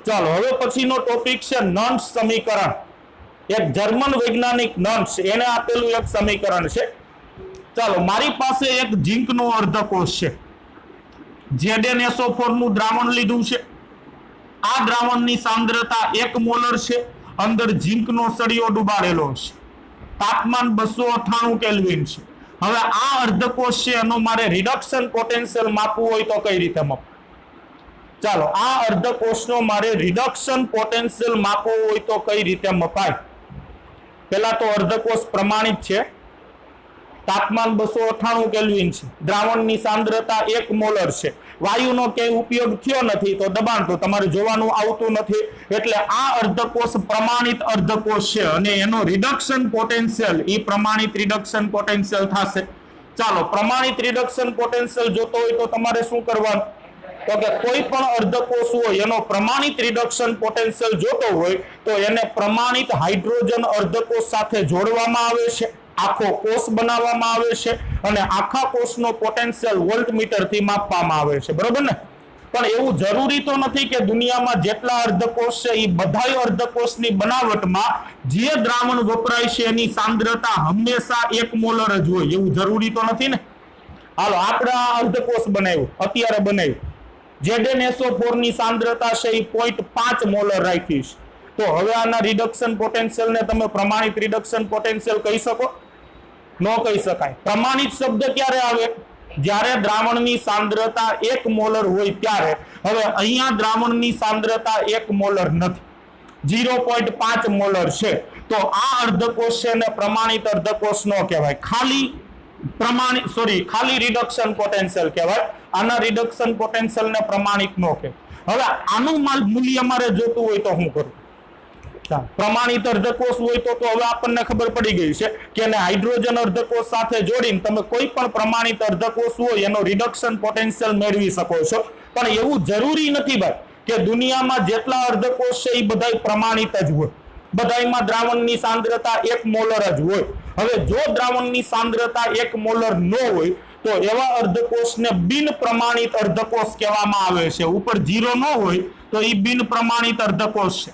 ચાલો હવે પછીનો ટોપિક છે નન્સ સમીકરણ। એક જર્મન વૈજ્ઞાનિક નન્સ એને આપેલું એક સમીકરણ છે। ચાલો મારી પાસે એક ઝીંકનો અર્ધકોષ છે। ZnSO4 નું દ્રાવણ લીધું છે। આ દ્રાવણની સાંદ્રતા 1 મોલર છે। અંદર ઝીંકનો સળિયો ડુબાડેલો છે। તાપમાન 298 કેલ્વિન છે। હવે આ અર્ધકોષ છે એનો મારે રિડક્શન પોટેન્શિયલ માપવું હોય તો કઈ રીતે માપવું? ચાલો આ અર્ધકોષનો મારે રિડક્શન પોટેન્શિયલ માપવો હોય તો કઈ રીતે મપાય? પહેલા તો અર્ધકોષ પ્રમાણિત છે। તાપમાન 298 કેલ્વિન છે। દ્રાવણની સાંદ્રતા 1 મોલર છે। વાયુનો ક્યાંય ઉપયોગ થયો નથી તો દબાણ તો તમારે જોવાનું આવતું નથી, એટલે આ અર્ધકોષ પ્રમાણિત અર્ધકોષ છે અને એનો રિડક્શન પોટેન્શિયલ એ પ્રમાણિત રિડક્શન પોટેન્શિયલ થશે। ચાલો પ્રમાણિત રિડક્શન પોટેન્શિયલ જોતો હોય તો તમારે શું કરવાનું? તો કે કોઈ પણ અર્ધકોષ હોય એનો પ્રમાણિત રિડક્શન પોટેન્શિયલ જોતો હોય તો એને પ્રમાણિત હાઇડ્રોજન અર્ધકોષ સાથે જોડવામાં આવે છે। આખો કોષ બનાવવામાં આવે છે અને આખા કોષનો પોટેન્શિયલ વોલ્ટમીટર થી માપવામાં આવે છે, બરોબર ને? પણ એવું જરૂરી તો નથી કે દુનિયામાં જેટલા અર્ધકોષ છે એ બધાય અર્ધકોષની બનાવટમાં જે દ્રાવણ વપરાય છે એની સાંદ્રતા હંમેશા 1 મોલર જ હોય, એવું જરૂરી તો નથી ને। હાલો આપણે આ અર્ધકોષ બનાવ્યું, અત્યારે બનાવ્યું। ZnSO4 ની સાંદ્રતા છે એ 0.5 મોલર રાખી છે। તો હવે આના રિડક્શન પોટેન્શિયલ ને તમે પ્રમાણિત રિડક્શન પોટેન્શિયલ કહી શકો? ન કહી શકાય। પ્રમાણિત શબ્દ ક્યારે આવે? જ્યારે દ્રાવણની સાંદ્રતા 1 મોલર હોય ત્યારે। હવે અહીંયા દ્રાવણની સાંદ્રતા 1 મોલર નથી, 0.5 મોલર છે। તો આ અર્ધકોષ છે ને પ્રમાણિત અર્ધકોષ ન કહેવાય, ખાલી રિડક્શન પોટેન્શિયલ કહેવાય। આના રિડક્શન પોટેન્શિયલ ને પ્રમાણિત ન કહેવાય। હવે આનું મૂલ્ય મારે જોતું હોય તો શું કરું? પ્રમાણિત અર્ધકોષ હોય તો હવે આપણને ખબર પડી ગઈ છે કે એને હાઇડ્રોજન અર્ધકોષ સાથે જોડીને તમે કોઈ પણ પ્રમાણિત અર્ધકોષ હોય એનો રિડક્શન પોટેન્શિયલ મેળવી શકો છો। પણ એવું જરૂરી નથી ભાઈ કે દુનિયામાં જેટલા અર્ધકોષ છે એ બધાય પ્રમાણિત જ હોય, બધાયમાં દ્રાવણની સાંદ્રતા 1 મોલર જ હોય। હવે જો દ્રાવણની સાંદ્રતા 1 મોલર ન હોય તો એવા અર્ધકોષને બિન પ્રમાણિત અર્ધકોષ કહેવામાં આવે છે। ઉપર 0 ન હોય તો એ બિન પ્રમાણિત અર્ધકોષ છે।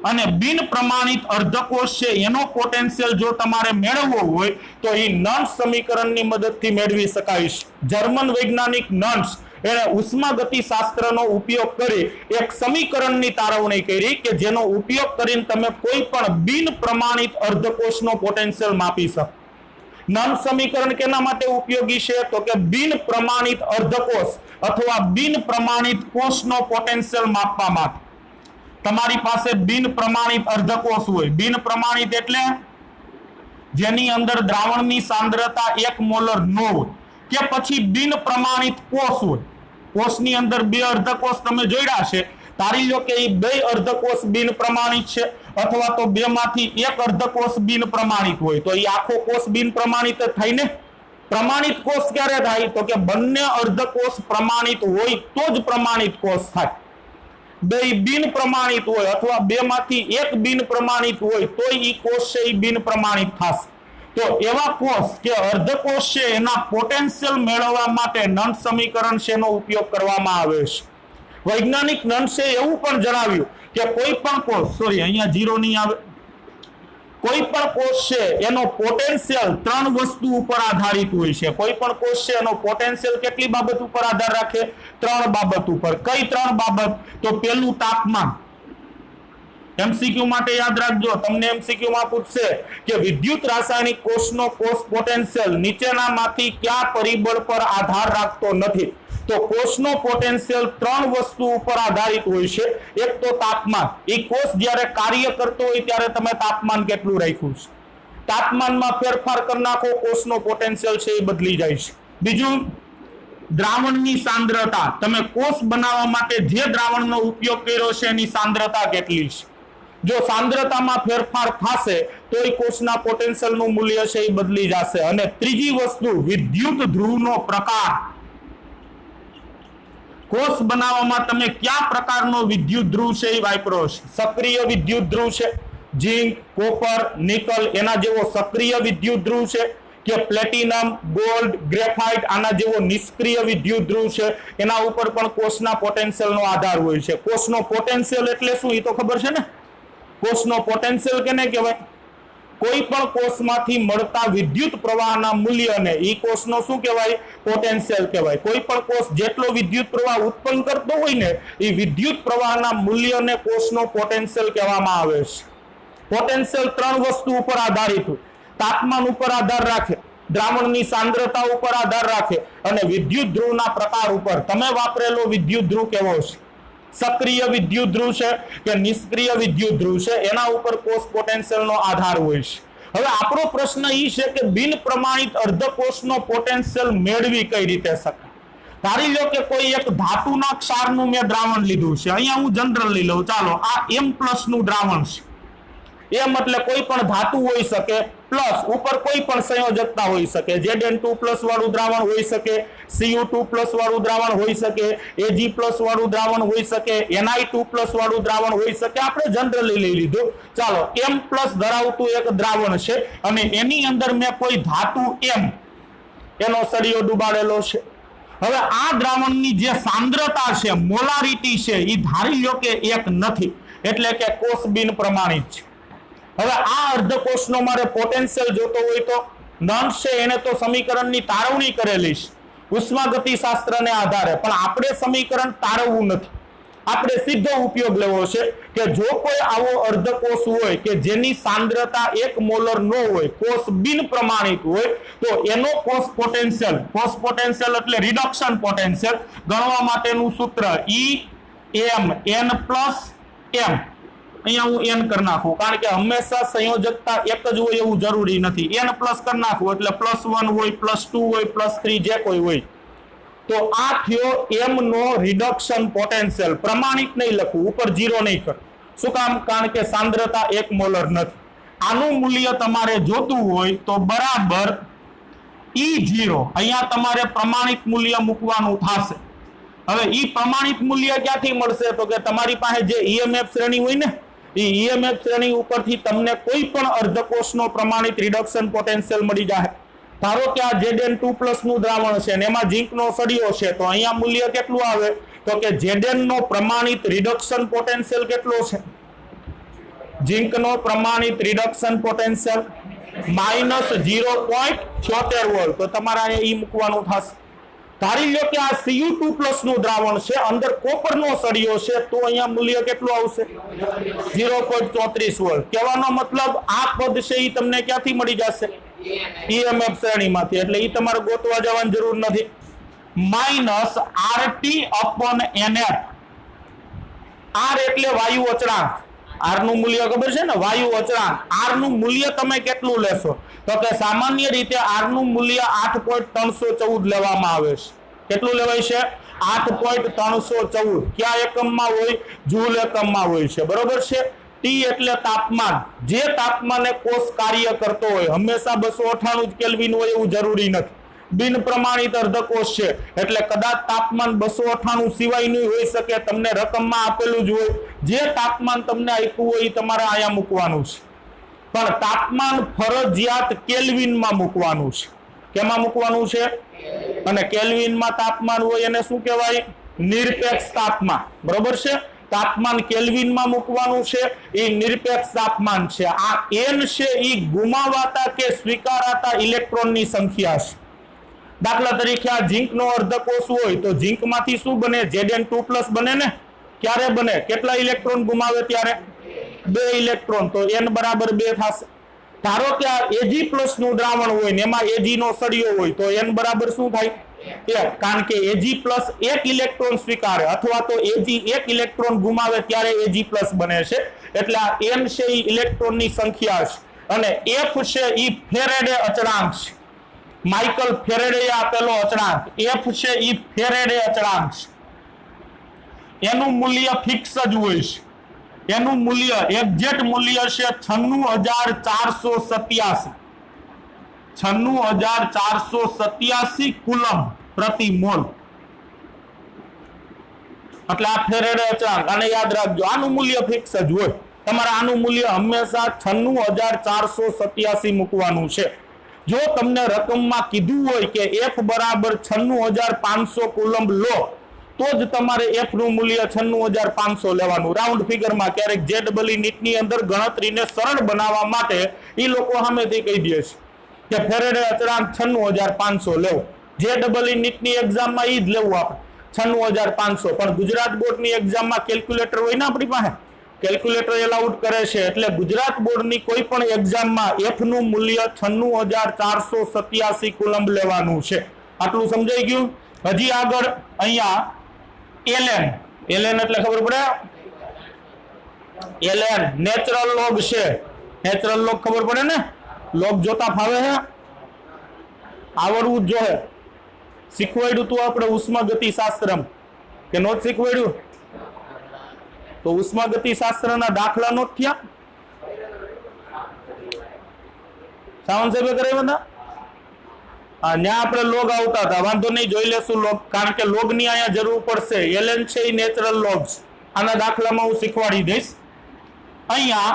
અને બિન પ્રમાણિત અર્ધકોષ છે એનો પોટેન્શિયલ જો તમારે મેળવવો હોય તો એ નન્સ સમીકરણની મદદથી મેળવી શકાય છે। જર્મન વૈજ્ઞાનિક નન્સ એને ઉષ્માગતિશાસ્ત્રનો ઉપયોગ કરી એક સમીકરણની તારવણી કરી કે જેનો ઉપયોગ કરીને તમે કોઈ પણ બિન પ્રમાણિત અર્ધકોષનો પોટેન્શિયલ માપી શકો। નન્સ સમીકરણ કેના માટે ઉપયોગી છે? તો કે બિન પ્રમાણિત અર્ધકોષ અથવા બિન પ્રમાણિત કોષનો પોટેન્શિયલ માપવા માટે। તમારી પાસે બિન પ્રમાણિત અર્ધકોષ હોય, બિન પ્રમાણિત એટલે જેની અંદર દ્રાવણની સાંદ્રતા 1 મોલર ન હોય, કે પછી બિન પ્રમાણિત કોષ હોય, કોષની અંદર 2 અર્ધકોષ તમે જોડ્યા છે, ધારી લો કે એ 2 અર્ધકોષ બિન પ્રમાણિત છે અથવા તો 2 માંથી 1 અર્ધકોષ બિન પ્રમાણિત હોય તો એ આખો કોષ બિન પ્રમાણિત જ થાય ને। પ્રમાણિત કોષ ક્યારે થાય? તો કે બંને અર્ધકોષ પ્રમાણિત હોય તો જ પ્રમાણિત કોષ થાય। 2 બિન પ્રમાણિત હોય અથવા 2 માંથી 1 બિન પ્રમાણિત હોય તો એ કોષ છે એ બિન પ્રમાણિત થશે। તો એવા કોષ કે અર્ધકોષ છે એના પોટેન્શિયલ મેળવવા માટે નન્સ સમીકરણ છે એનો ઉપયોગ કરવામાં આવે છે। વૈજ્ઞાનિક નન્સે એવું પણ જણાવ્યું કે કોઈ પણ કોષ, અહીંયા 0 નહીં આવે, કોઈ પણ કોષ છે એનો પોટેન્શિયલ 3 વસ્તુ ઉપર આધારિત હોય છે। કોઈ પણ કોષ છે એનો પોટેન્શિયલ કેટલી બાબત ઉપર આધાર રાખે? 3 બાબત ઉપર। કઈ 3 બાબત? તો પહેલું તાપમાન। એમસીક્યુ માટે યાદ રાખજો, તમને એમસીક્યુ માં પૂછશે કે વિદ્યુત રાસાયણિક કોષનો કોષ પોટેન્શિયલ નીચેનામાંથી કયા પરિબળ પર આધાર રાખતો નથી? તો કોષનો પોટેન્શિયલ 3 વસ્તુ ઉપર આધારિત હોય છે। એક તો તાપમાન, એ કોષ જ્યારે કાર્ય કરતો હોય ત્યારે તમે તાપમાન કેટલું રાખ્યું છે, તાપમાનમાં ફેરફાર કરી નાખો, કોષનો પોટેન્શિયલ છે એ બદલી જાય છે। બીજું દ્રાવણની સાંદ્રતા, તમે કોષ બનાવવા માટે જે દ્રાવણનો ઉપયોગ કર્યો છે એની સાંદ્રતા કેટલી છે, જો સાંદ્રતામાં ફેરફાર થશે તો એ કોષના પોટેન્શિયલનું મૂલ્ય છે એ બદલી જશે। અને ત્રીજી વસ્તુ વિદ્યુત ધ્રુવનો પ્રકાર, કોષ બનાવવામાં તમે કયા પ્રકારનો વિદ્યુત ધ્રુવ છે એ વાપરો છે? સક્રિય વિદ્યુત ધ્રુવ છે, ઝીંક, કોપર, નિકલ એના જેવો સક્રિય વિદ્યુત ધ્રુવ છે, કે પ્લેટિનમ, ગોલ્ડ, ગ્રેફાઇટ આના જેવો નિષ્ક્રિય વિદ્યુત ધ્રુવ છે એના ઉપર પણ કોષના પોટેન્શિયલનો આધાર હોય છે. કોષનો પોટેન્શિયલ એટલે શું એ તો ખબર છે ને? કોષનો પોટેન્શિયલ કેને કહેવાય? કોઈ પણ કોષમાંથી મળતા વિદ્યુત પ્રવાહના મૂલ્યને ઈ કોષનો શું કહેવાય? પોટેન્શિયલ કહેવાય. કોઈ પણ કોષ જેટલો વિદ્યુત પ્રવાહ ઉત્પન્ન કરતો હોય ને એ વિદ્યુત પ્રવાહના મૂલ્યને કોષનો પોટેન્શિયલ કહેવામાં આવે છે. પોટેન્શિયલ ત્રણ વસ્તુ ઉપર આધારિત હોય. તાપમાન ઉપર આધાર રાખે, દ્રાવણની સાંદ્રતા ઉપર આધાર રાખે અને વિદ્યુત ધ્રુવના પ્રકાર ઉપર. તમે વાપરેલો વિદ્યુત ધ્રુવ કેવો છે? સક્રિય વિદ્યુત ધ્રુવ છે કે નિષ્ક્રિય વિદ્યુત ધ્રુવ છે? એના ઉપર કોષ પોટેન્શિયલનો આધાર હોય છે. હવે આપણો પ્રશ્ન એ છે કે બિન પ્રમાણિત અર્ધકોષનો પોટેન્શિયલ મેળવી કઈ રીતે શકાય? ધારી લો કે કોઈ એક ધાતુના ક્ષારનું મેં દ્રાવણ લીધું છે. અહીંયા હું જનરલ લઈ લઉં. ચાલો, આ M+ નું દ્રાવણ છે. એમ એટલે કોઈ પણ ધાતુ હોઈ શકે, પ્લસ ઉપર કોઈ પણ સંયોજકતા હોઈ શકે. Zn2+ વાળું દ્રાવણ હોઈ શકે, Cu2+ વાળું દ્રાવણ હોઈ શકે, Ag+ વાળું દ્રાવણ હોઈ શકે, Ni2+ વાળું દ્રાવણ હોઈ શકે. આપણે જનરલી લઈ લીધું. ચાલો, M+ ધરાવતું એક દ્રાવણ છે અને એની અંદર મેં કોઈ ધાતુ M એનો સળિયો ડુબાડેલો છે. હવે આ દ્રાવણની જે સાંદ્રતા છે, મોલારિટી છે, એ ધારી લો કે 1 નથી, એટલે કે કોષ બિન પ્રમાણિત છે. હવે આ અર્ધકોષનો મારે પોટેન્શિયલ જોતો હોય તો નંદ છે એને તો સમીકરણની તારવણી કરેલી છે ઉષ્માગતિશાસ્ત્રને આધારે, પણ આપણે સમીકરણ તારવવું નથી. આપણે સીધો ઉપયોગ લેવો છે કે જો કોઈ આવો અર્ધકોષ હોય કે જેની સાંદ્રતા 1 મોલર ન હોય, કોષ બિન પ્રમાણિત હોય, તો એનો કોષ પોટેન્શિયલ એટલે રિડક્શન પોટેન્શિયલ ગણવા માટેનું સૂત્ર Em N+M. અહીંયા હું n કરી નાખું, કારણ કે હંમેશા સંયોજકતા એક જ હોય એવું જરૂરી નથી. n+ કરી નાખું એટલે +1 હોય, +2 હોય, +3 જે કોઈ હોય. તો આ થયો m નો રિડક્શન પોટેન્શિયલ. પ્રમાણિત નહીં લખવું, ઉપર 0 નહીં કર. શું કામ? કારણ કે સાંદ્રતા 1 મોલર નથી. આનું મૂલ્ય તમારે જોતું હોય તો બરાબર E0. અહીંયા તમારે પ્રમાણિત મૂલ્ય મૂકવાનું થશે. હવે ઈ પ્રમાણિત મૂલ્ય ક્યાંથી મળશે? તો કે તમારી પાસે જે EMF શ્રેણી હોય ને, એ EMF શ્રેણી ઉપરથી તમને કોઈ પણ અર્ધકોષનો પ્રમાણિત રિડક્શન પોટેન્શિયલ મળી જાય. ધારો કે આ Zn2+ નું દ્રાવણ છે અને એમાં ઝીંકનો સળિયો છે, તો અહીંયા મૂલ્ય કેટલું આવે? તો કે Zn નો પ્રમાણિત રિડક્શન પોટેન્શિયલ કેટલો છે? ઝીંકનો પ્રમાણિત રિડક્શન પોટેન્શિયલ -0.76 વોલ્ટ. તો તમારે અહીંયા ઈ મૂકવાનું થશે. ધારી લો કે આ Cu2+ નું દ્રાવણ છે, અંદર કોપરનો સળિયો છે, તો અહીંયા મૂલ્ય કેટલું આવશે? 0.34 વોલ્ટ. કહેવાનો મતલબ આ પદ છે એ તમને ક્યાંથી મળી જશે? EMF શ્રેણીમાંથી. એટલે એ તમારે ગોતવા જવાની જરૂર નથી. -RT/NF. R એટલે વાયુ અચળાંક. R નું મૂલ્ય ખબર છે ને? વાયુ અચળાંક. R નું મૂલ્ય તમે કેટલું લેશો? તો કે સામાન્ય રીતે R નું મૂલ્ય 8.314 લેવામાં આવે છે. કેટલું લેવાય છે? 8.314. કયા એકમમાં હોય? જૂલ એકમમાં હોય છે. બરોબર છે? T એટલે તાપમાન. જે તાપમાને કોષ કાર્ય કરતો હોય, હંમેશા 298 કેલ્વિન હોય એવું જરૂરી નથી. બિન પ્રમાણિત અર્ધકોષ છે એટલે કદાચ તાપમાન 298 સિવાયનું હોઈ શકે. તમને રકમમાં આપેલું જ હોય. જે તાપમાન તમને આપ્યું હોય એ તમારે અહીંયા મૂકવાનું છે, પણ તાપમાન ફરજિયાત કેલ્વિનમાં મૂકવાનું છે. કેમાં મૂકવાનું છે? અને કેલ્વિનમાં તાપમાન હોય એને શું કહેવાય? નિરપેક્ષ તાપમાન. બરોબર છે? તાપમાન કેલ્વિનમાં મૂકવાનું છે, એ નિરપેક્ષ તાપમાન છે. આ n છે એ ગુમાવાતા કે સ્વીકારાતા ઇલેક્ટ્રોનની સંખ્યા છે. દાખલા તરીકે આ ઝીંકનો અર્ધકોષ હોય તો ઝીંકમાંથી શું બને? Zn2+ બને ને? ક્યારે બને? કેટલા ઇલેક્ટ્રોન ગુમાવે ત્યારે? 2 ઇલેક્ટ્રોન. તો n બરાબર 2 થશે. ધારો કે આ Ag+ નું દ્રાવણ હોય ને એમાં Ag નો સળિયો હોય, તો n બરાબર શું થાય? 1. કારણ કે Ag+ 1 ઇલેક્ટ્રોન સ્વીકારે, અથવા તો Ag 1 ઇલેક્ટ્રોન ગુમાવે ત્યારે Ag+ બને છે. એટલે આ n છે એ ઇલેક્ટ્રોનની સંખ્યા છે અને F છે એ ફેરેડે અચળાંક છે. માઇકલ ફેરેડે આપેલો અચળાંક F છે એ ફેરેડે અચળાંક છે. એનું મૂલ્ય ફિક્સ જ હોય છે. એનું મૂલ્ય એક્ઝેક્ટ મૂલ્ય છે 96487. 96487 કુલમ પ્રતિ મોલ. એટલે આ ફેરેડે અચળાંક. આને યાદ રાખજો, આનું મૂલ્ય ફિક્સ જ હોય. તમારે આનું મૂલ્ય હંમેશા 96487 મૂકવાનું છે. જો તમને રકમમાં કીધું હોય કે F બરાબર 96,500 કુલંબ લો તો જ તમારે F નું મૂલ્ય 96,500 લેવાનું રાઉન્ડ ફિગરમાં. ક્યારેક JEE નીટની અંદર ગણતરીને સરળ બનાવવા માટે એ લોકો સામેથી કહી દે છે કે ફેરેડે અચળાંક 96,500 લેવો. JEE નીટની એક્ઝામમાં ઈ જ લેવું આપણે 96,500. પણ ગુજરાત બોર્ડની એક્ઝામમાં કેલ્ક્યુલેટર હોય ને આપણી પાસે, કેલ્ક્યુલેટર એલાઉડ કરે છે. એટલે ગુજરાત બોર્ડની કોઈ પણ એક્ઝામમાં F નું મૂલ્ય 96,487 કુલંબ લેવાનું છે. આટલું સમજાઈ ગયું. હજી આગળ અહીંયા ln એટલે ખબર પડે, ln નેચરલ લોગ છે. નેચરલ લોગ ખબર પડે ને, લોગ જોતા ફાવે છે, આવડવું જ જોઈએ. શીખવાડ્યું તું આપણે ઉષ્માગતિ શાસ્ત્રમાં કે નોટ શીખવાડ્યું? તો ઉષ્માગતિ શાસ્ત્રના દાખલા નોટ થયા સાવંત સાહેબે કરાવ્યા હતા. હા, ત્યાં આપણે લોગ આવતા હતા. વાંધો નહીં, જોઈ લેશું લોગ, કારણ કે લોગ ની અહીંયા જરૂર પડશે. ln છે એ નેચરલ લોગ્સ. આના દાખલામાં હું શીખવાડી દઈશ. અહીંયા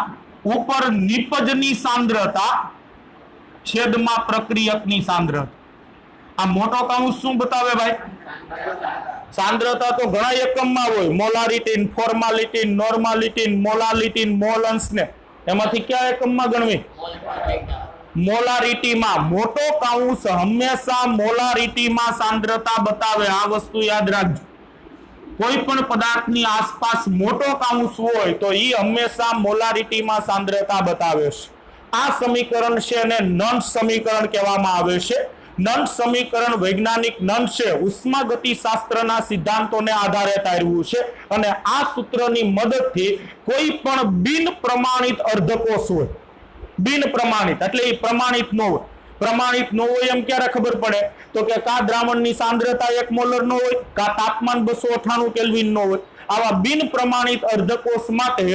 ઉપર નિપજની સાંદ્રતા છેદમાં પ્રક્રિયકની સાંદ્રતા. આ મોટો કૌંસ શું બતાવે ભાઈ? સાંદ્રતા તો ઘણા એકમમાં હોય, મોલારિટી, ફોર્માલિટી, નોર્માલિટી, મોલાલિટી, મોલન્સ ને. એમાંથી કયા એકમમાં ગણવી? મોલારિટીમાં. મોટો કૌંસ હંમેશા મોલારિટીમાં સાંદ્રતા બતાવે. આ વસ્તુ યાદ રાખજો. કોઈ પણ પદાર્થની આસપાસ મોટો કૌંસ હોય તો એ હંમેશા મોલારિટીમાં સાંદ્રતા બતાવે છે. આ સમીકરણ છે અને નંદ સમીકરણ કહેવામાં આવે છે. નંદ સમીકરણ વૈજ્ઞાનિક નંદ છે, ઉષ્માગતિ શાસ્ત્રના સિદ્ધાંતોને આધારે તાર્યું છે. અને આ સૂત્રની મદદથી કોઈ પણ બિન પ્રમાણિત અર્ધકોષ હોય, બિન પ્રમાણિત એટલે એ પ્રમાણિત ન હોય. પ્રમાણિત ન હોય એમ ક્યારે ખબર પડે? તો કે કા દ્રાવણની સાંદ્રતા 1 મોલર ન હોય, કા તાપમાન 298 કેલ્વિન ન હોય. આવા બિન પ્રમાણિત અર્ધકોષ માટે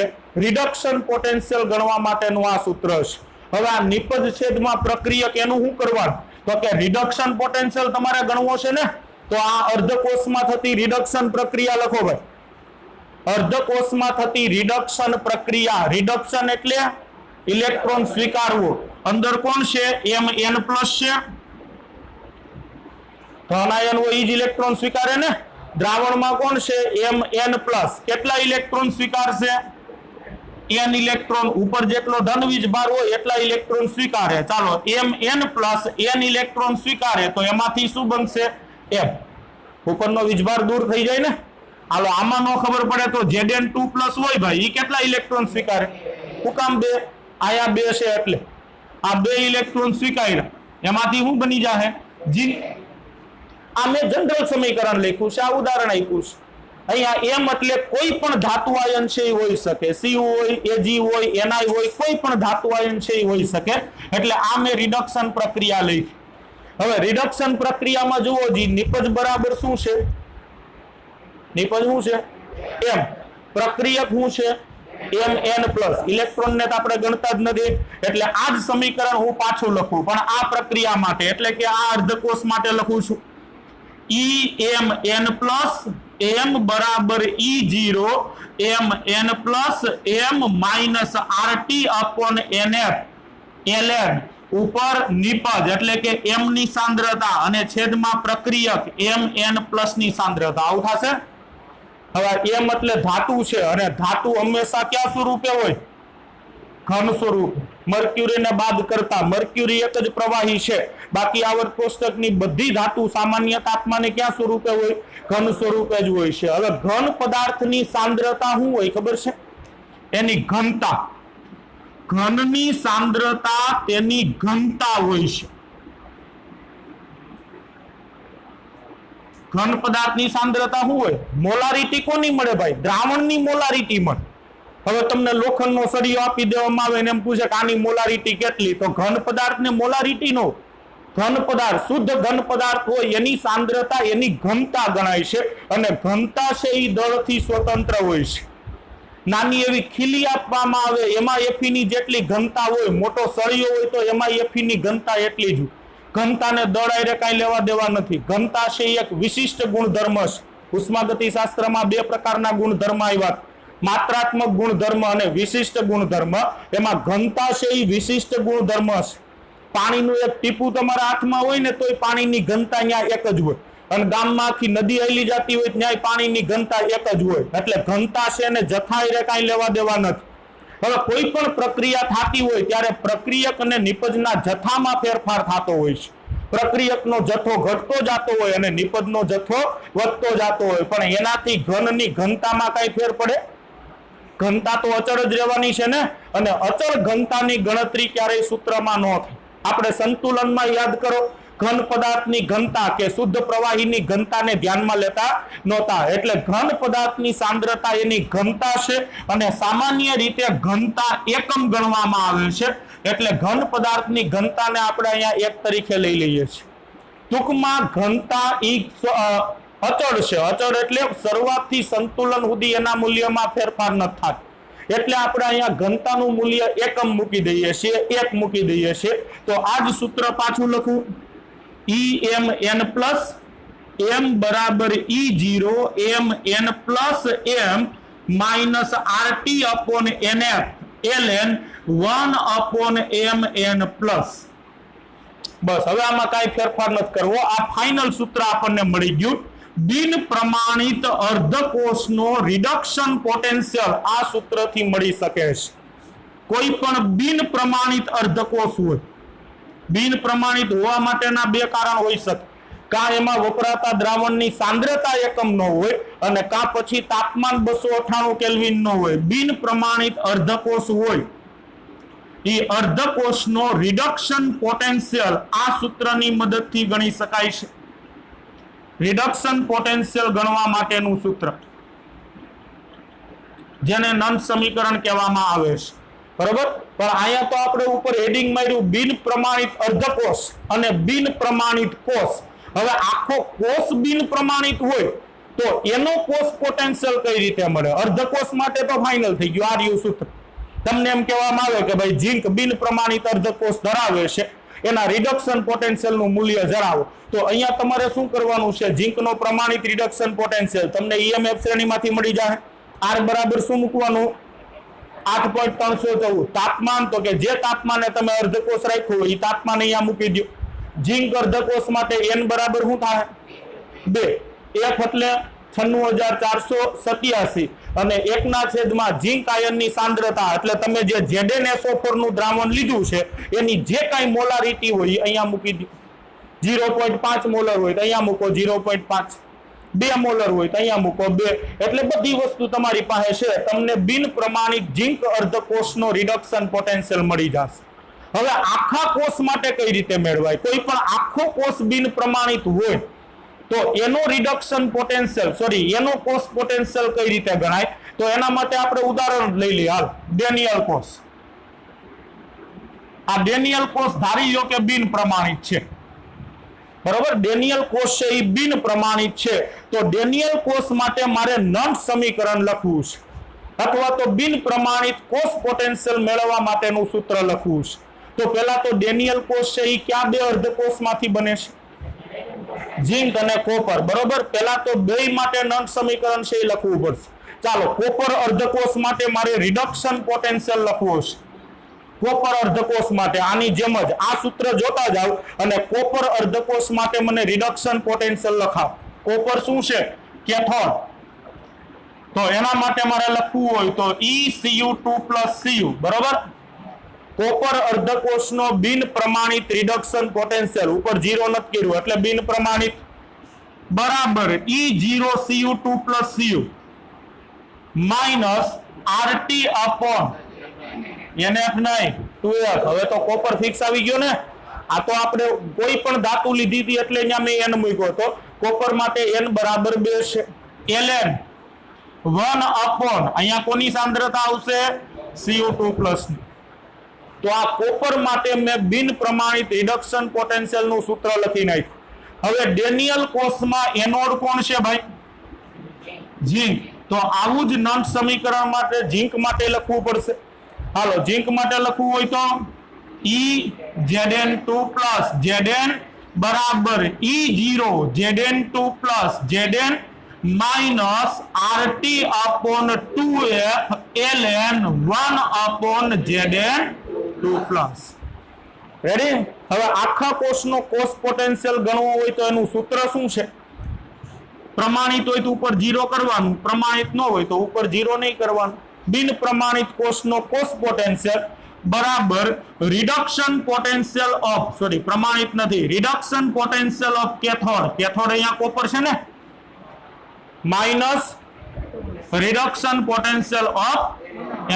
રિડક્શન પોટેન્શિયલ ગણવા માટેનું આ સૂત્ર છે. હવે આ નિપજ છેદમાં પ્રક્રિયક એનું શું કરવાનું? તો કે રિડક્શન પોટેન્શિયલ તમારે ગણવો છે ને, તો આ અર્ધકોષમાં થતી રિડક્શન પ્રક્રિયા લખો ભાઈ. અર્ધકોષમાં થતી રિડક્શન પ્રક્રિયા. રિડક્શન એટલે ઇલેક્ટ્રોન સ્વીકારવો. અંદર કોણ છે? Mn+ છે. ધન આયન હોય ઈ જ ઇલેક્ટ્રોન સ્વીકારે ને. દ્રાવણમાં કોણ છે? Mn+. કેટલા ઇલેક્ટ્રોન સ્વીકારશે? n electron. ઉપર જેટલો ધન વીજભાર હોય એટલા ઇલેક્ટ્રોન સ્વીકારે. ચાલો, Mn+ n ઇલેક્ટ્રોન સ્વીકારે તો એમાંથી શું બનશે? m. ઉપરનો વીજભાર દૂર થઈ જાય ને. હાલો, આમાં નો ખબર પડે તો Zn2+ હોય ભાઈ, ઈ કેટલા ઇલેક્ટ્રોન સ્વીકારે? શું કામ? 2. આયા 2 છે એટલે આ 2 ઇલેક્ટ્રોન સ્વીકાર્યા. એમાંથી શું બની જાય? જી. આ મેં જનરલ સમીકરણ લખ્યું છે, આ ઉદાહરણ આપ્યું છે. અહીંયા m એટલે કોઈ પણ ધાતુ આયન છે એ હોઈ શકે, Cu હોય, Ag હોય, Ni હોય, કોઈ પણ ધાતુ આયન છે એ હોઈ શકે. એટલે આ મેં રિડક્શન પ્રક્રિયા લઈ. હવે રિડક્શન પ્રક્રિયામાં જુઓ જી, નિપજ બરાબર શું છે? નિપજ શું છે? m. પ્રક્રિયક શું છે? Mn+. ઇલેક્ટ્રોન ને તો આપણે ગણતા જ નથી, એટલે આ જ સમીકરણ હું પાછું લખું, પણ આ પ્રક્રિયા માટે, એટલે કે આ અર્ધકોષ માટે લખું છું. Emn+ m બરાબર E0 Mn m RT/NF ln ઉપર નિપજ એટલે કે m ની સાંદ્રતા અને છેદમાં પ્રક્રિયક Mn+ ની સાંદ્રતા. આવું થશે. હવે m એટલે ધાતુ છે અને ધાતુ હંમેશા કયા સ્વરૂપે હોય? ઘન સ્વરૂપ. મર્ક્યુરીને બાદ કરતા મર્ક્યુરી એક જ પ્રવાહી છે, બાકી આવર્ત કોષ્ટકની બધી ધાતુ સામાન્ય તાપમાને ક્યાં સ્વરૂપે હોય? ઘન સ્વરૂપે જ હોય છે. હવે ઘન પદાર્થની સાંદ્રતા શું હોય ખબર છે? એની ઘનતા. ઘનની સાંદ્રતા તેની ઘનતા હોય છે. ઘન પદાર્થની સાંદ્રતા શું હોય? મોલારિટી કોની મળે ભાઈ? દ્રાવણની મોલારિટી મળે. હવે તમને લોખંડનો સળિયો આપી દેવામાં આવે ને એમ પૂછે કે આની મોલારિટી કેટલી, તો ઘન પદાર્થને મોલારિટી નો, ઘન પદાર્થ, શુદ્ધ ઘન પદાર્થ હોય એની સાંદ્રતા એની ઘનતા ગણાય છે. અને ઘનતા છે એ દળથી સ્વતંત્ર હોય છે. નાની એવી ખીલી આપવામાં આવે એમાં એફીની જેટલી ઘનતા હોય, મોટો સળિયો હોય તો એમાં એફીની ઘનતા એટલી જ. ઘનતાને દળ આરે કાંઈ લેવા દેવા નથી. ઘનતા છે એક વિશિષ્ટ ગુણધર્મ છે. ઉષ્માગતિ શાસ્ત્રમાં 2 પ્રકારના ગુણધર્મ આવ્યા, માત્રાત્મક ગુણધર્મ અને વિશિષ્ટ ગુણધર્મ. એમાં ઘનતા છે એ વિશિષ્ટ ગુણધર્મ છે. પાણીનું એક ટીપું તમારા હાથમાં હોય ને તોય પાણીની ઘનતા ત્યાં એક જ હોય, અને ગામમાં આખી નદી હાલી જતી હોય ત્યાં પાણીની ઘનતા એક જ હોય. એટલે ઘનતા છે ને જથ્થા એ કાંઈ લેવા દેવા નથી. હવે કોઈ પણ પ્રક્રિયા થતી હોય ત્યારે પ્રક્રિયક અને નિપજના જથ્થામાં ફેરફાર થતો હોય છે. પ્રક્રિયકનો જથ્થો ઘટતો જતો હોય અને નિપજનો જથ્થો વધતો જતો હોય, પણ એનાથી ઘનની ઘનતામાં કઈ ફેર પડે? ઘનતા તો અચળ જ રહેવાની છે ને. અને અચળ ઘનતાની ગણતરી ક્યારેય સૂત્રમાં ન થાય. આપણે સંતુલનમાં યાદ કરો, ઘન પદાર્થની ઘનતા કે શુદ્ધ પ્રવાહીની ઘનતાને ધ્યાનમાં લેતા નહોતા. એટલે ઘન પદાર્થની સાંદ્રતા એની ઘનતા છે, અને સામાન્ય રીતે ઘનતા એકમ ગણવામાં આવે છે. એટલે ઘન પદાર્થની ઘનતાને આપણે અહીંયા એક તરીકે લઈ લઈએ છીએ. ટૂંકમાં ઘનતા અચળ છે. અચળ એટલે શરૂઆતથી સંતુલન સુધી એના મૂલ્યમાં ફેરફાર ન થાય. એટલે આપણે અહીંયા ઘનતાનું મૂલ્ય એકમ મૂકી દઈએ છીએ, એક મૂકી દઈએ છીએ. તો આ જ સૂત્ર પાછું લખું, EmN પ્લસ m બરાબર E0 mn plus m minus RT upon NF ln 1 upon mn plus. બસ, હવે આમાં કાંઈ ફેરફાર નથી કરવો. આ ફાઇનલ સૂત્ર આપણને મળી ગયું. બિન પ્રમાણિત અર્ધકોષનો રિડક્શન પોટેન્શિયલ આ સૂત્રથી મળી શકે છે. કોઈ પણ બિન પ્રમાણિત અર્ધકોષ હોય, બિન પ્રમાણિત હોવા માટેના બે કારણ હોઈ શકે. કાં એમાં વપરાતા દ્રાવણની સાંદ્રતા એકમ ન હોય, અને કાં પછી તાપમાન 298 કેલ્વિન ન હોય. બિન પ્રમાણિત અર્ધકોષ હોય, એ અર્ધકોષનો રિડક્શન પોટેન્શિયલ આ સૂત્રની મદદથી ગણી શકાય છે. રિડક્શન પોટેન્શિયલ ગણવા માટેનું સૂત્ર, જેને નંદ સમીકરણ કહેવામાં આવે છે. બરોબર. પણ અહીંયા તો આપણે ઉપર હેડિંગ માર્યું બિન પ્રમાણિત અર્ધકોષ અને બિન પ્રમાણિત કોષ. હવે આખો કોષ બિન પ્રમાણિત હોય તો એનો કોષ પોટેન્શિયલ કઈ રીતે મળે? અર્ધકોષ માટે તો ફાઇનલ થઈ ગયું આ રહ્યું સૂત્ર. તમને એમ કહેવામાં આવે કે ભાઈ ઝીંક બિન પ્રમાણિત અર્ધકોષ ધરાવે છે, એના રિડક્શન પોટેન્શિયલ નું મૂલ્ય જણાવો. તો અહીંયા તમારે શું કરવાનું છે? ઝીંકનો પ્રમાણિત રિડક્શન પોટેન્શિયલ તમને EMF શ્રેણીમાંથી મળી જાય. R બરાબર શું મૂકવાનું? 8.314. તાપમાન, તો કે જે તાપમાને તમે અર્ધકોષ રાખ્યો એ તાપમાન અહીંયા મૂકી દો. ઝીંક અર્ધકોષ માટે N બરાબર શું થાય? 2. F એટલે 96,487 અને 1/, ઝીંક આયનની સાંદ્રતા એટલે તમે જે ZnSO4 નું દ્રાવણ લીધું છે એની જે કાંઈ મોલારિટી હોય અહીંયા મૂકી દો. 0.5 મોલર હોય તો અહીંયા મૂકો 0.5, 2 મોલર હોય તો અહીંયા મૂકો 2. એટલે બધી વસ્તુ તમારી પાસે છે. તમને બિન પ્રમાણિત ઝીંક અર્ધકોષનો રિડક્શન પોટેન્શિયલ મળી જશે. હવે આખા કોષ માટે કઈ રીતે મેળવાય? કોઈ પણ આખો કોષ બિન પ્રમાણિત હોય તો એનો રિડક્શન પોટેન્શિયલ એનો કોષ પોટેન્શિયલ કઈ રીતે ગણાય? તો એના માટે આપણે ઉદાહરણ લઈ લઈએ. હાલ, ડેનિયલ કોષ. આ ડેનિયલ કોષ ધારી લો કે બિન પ્રમાણિત છે. બરોબર. ડેનિયલ કોષ છે એ બિન પ્રમાણિત છે. તો ડેનિયલ કોષ માટે મારે નંદ સમીકરણ લખવું છે, અથવા તો બિન પ્રમાણિત કોષ પોટેન્શિયલ મેળવવા માટેનું સૂત્ર લખવું છે. તો પહેલા તો ડેનિયલ કોષ છે એ કયા બે અર્ધકોષમાંથી બને છે? ઝીંક અને કોપર. બરોબર. પહેલા તો બે માટે નંદ સમીકરણ છે એ લખવું પડશે. ચાલો, કોપર અર્ધકોષ માટે મારે રિડક્શન પોટેન્શિયલ લખવું છે. કોપર અર્ધકોષ માટે આની જેમ જ આ સૂત્ર જોતા જાવ અને કોપર અર્ધકોષ માટે મને રિડક્શન પોટેન્શિયલ લખાવ. કોપર શું છે? કેથોડ. તો એના માટે મારે લખવું હોય તો ECU2 Cu. બરોબર. કોપર અર્ધકોષનો બિન પ્રમાણિત રિડક્શન પોટેન્શિયલ ઉપર 0 નથી કર્યું એટલે બિન પ્રમાણિત બરાબર E0Cu2 Cu minus RT upon NF નહીં 2F. હવે તો કોપર ફિક્સ આવી ગયો ને. આ તો આપણે કોઈ પણ ધાતુ લીધી હતી એટલે અહીંયા મેં N મૂક્યો હતો. કોપર માટે N બરાબર 2 છે. ln 1 અપોન અહીંયા કોની સાંદ્રતા આવશે? Cu2 ની. તો આ કોપર માટે મેં બિન પ્રમાણિત રિડક્શન પોટેન્શિયલ નું સૂત્ર લખી નાખ્યું. હવે ડેનિયલ કોષમાં એનોડ કોણ છે ભાઈ? ઝીંક. તો આવું જ નંદ સમીકરણ માટે ઝીંક માટે લખવું પડશે. હાલો, ઝીંક માટે લખવું હોય તો Zn2 Zn બરાબર E0 Zn2 Zn minus RT upon 2F ln 1 upon Zn2 plus. Ready? હવે આખા કોષનો કોષ પોટેન્શિયલ ગણવો હોય તો એનું સૂત્ર શું છે? પ્રમાણિત હોય તો ઉપર 0 કરવાનું, પ્રમાણિત ન હોય તો ઉપર 0 નહીં કરવાનું. બિન પ્રમાણિત કોષનો કોષ પોટેન્શિયલ બરાબર રિડક્શન પોટેન્શિયલ ઓફ, સોરી પ્રમાણિત નથી, reduction potential of cathode. Cathode અહીંયા કોપર છે ને, minus reduction potential of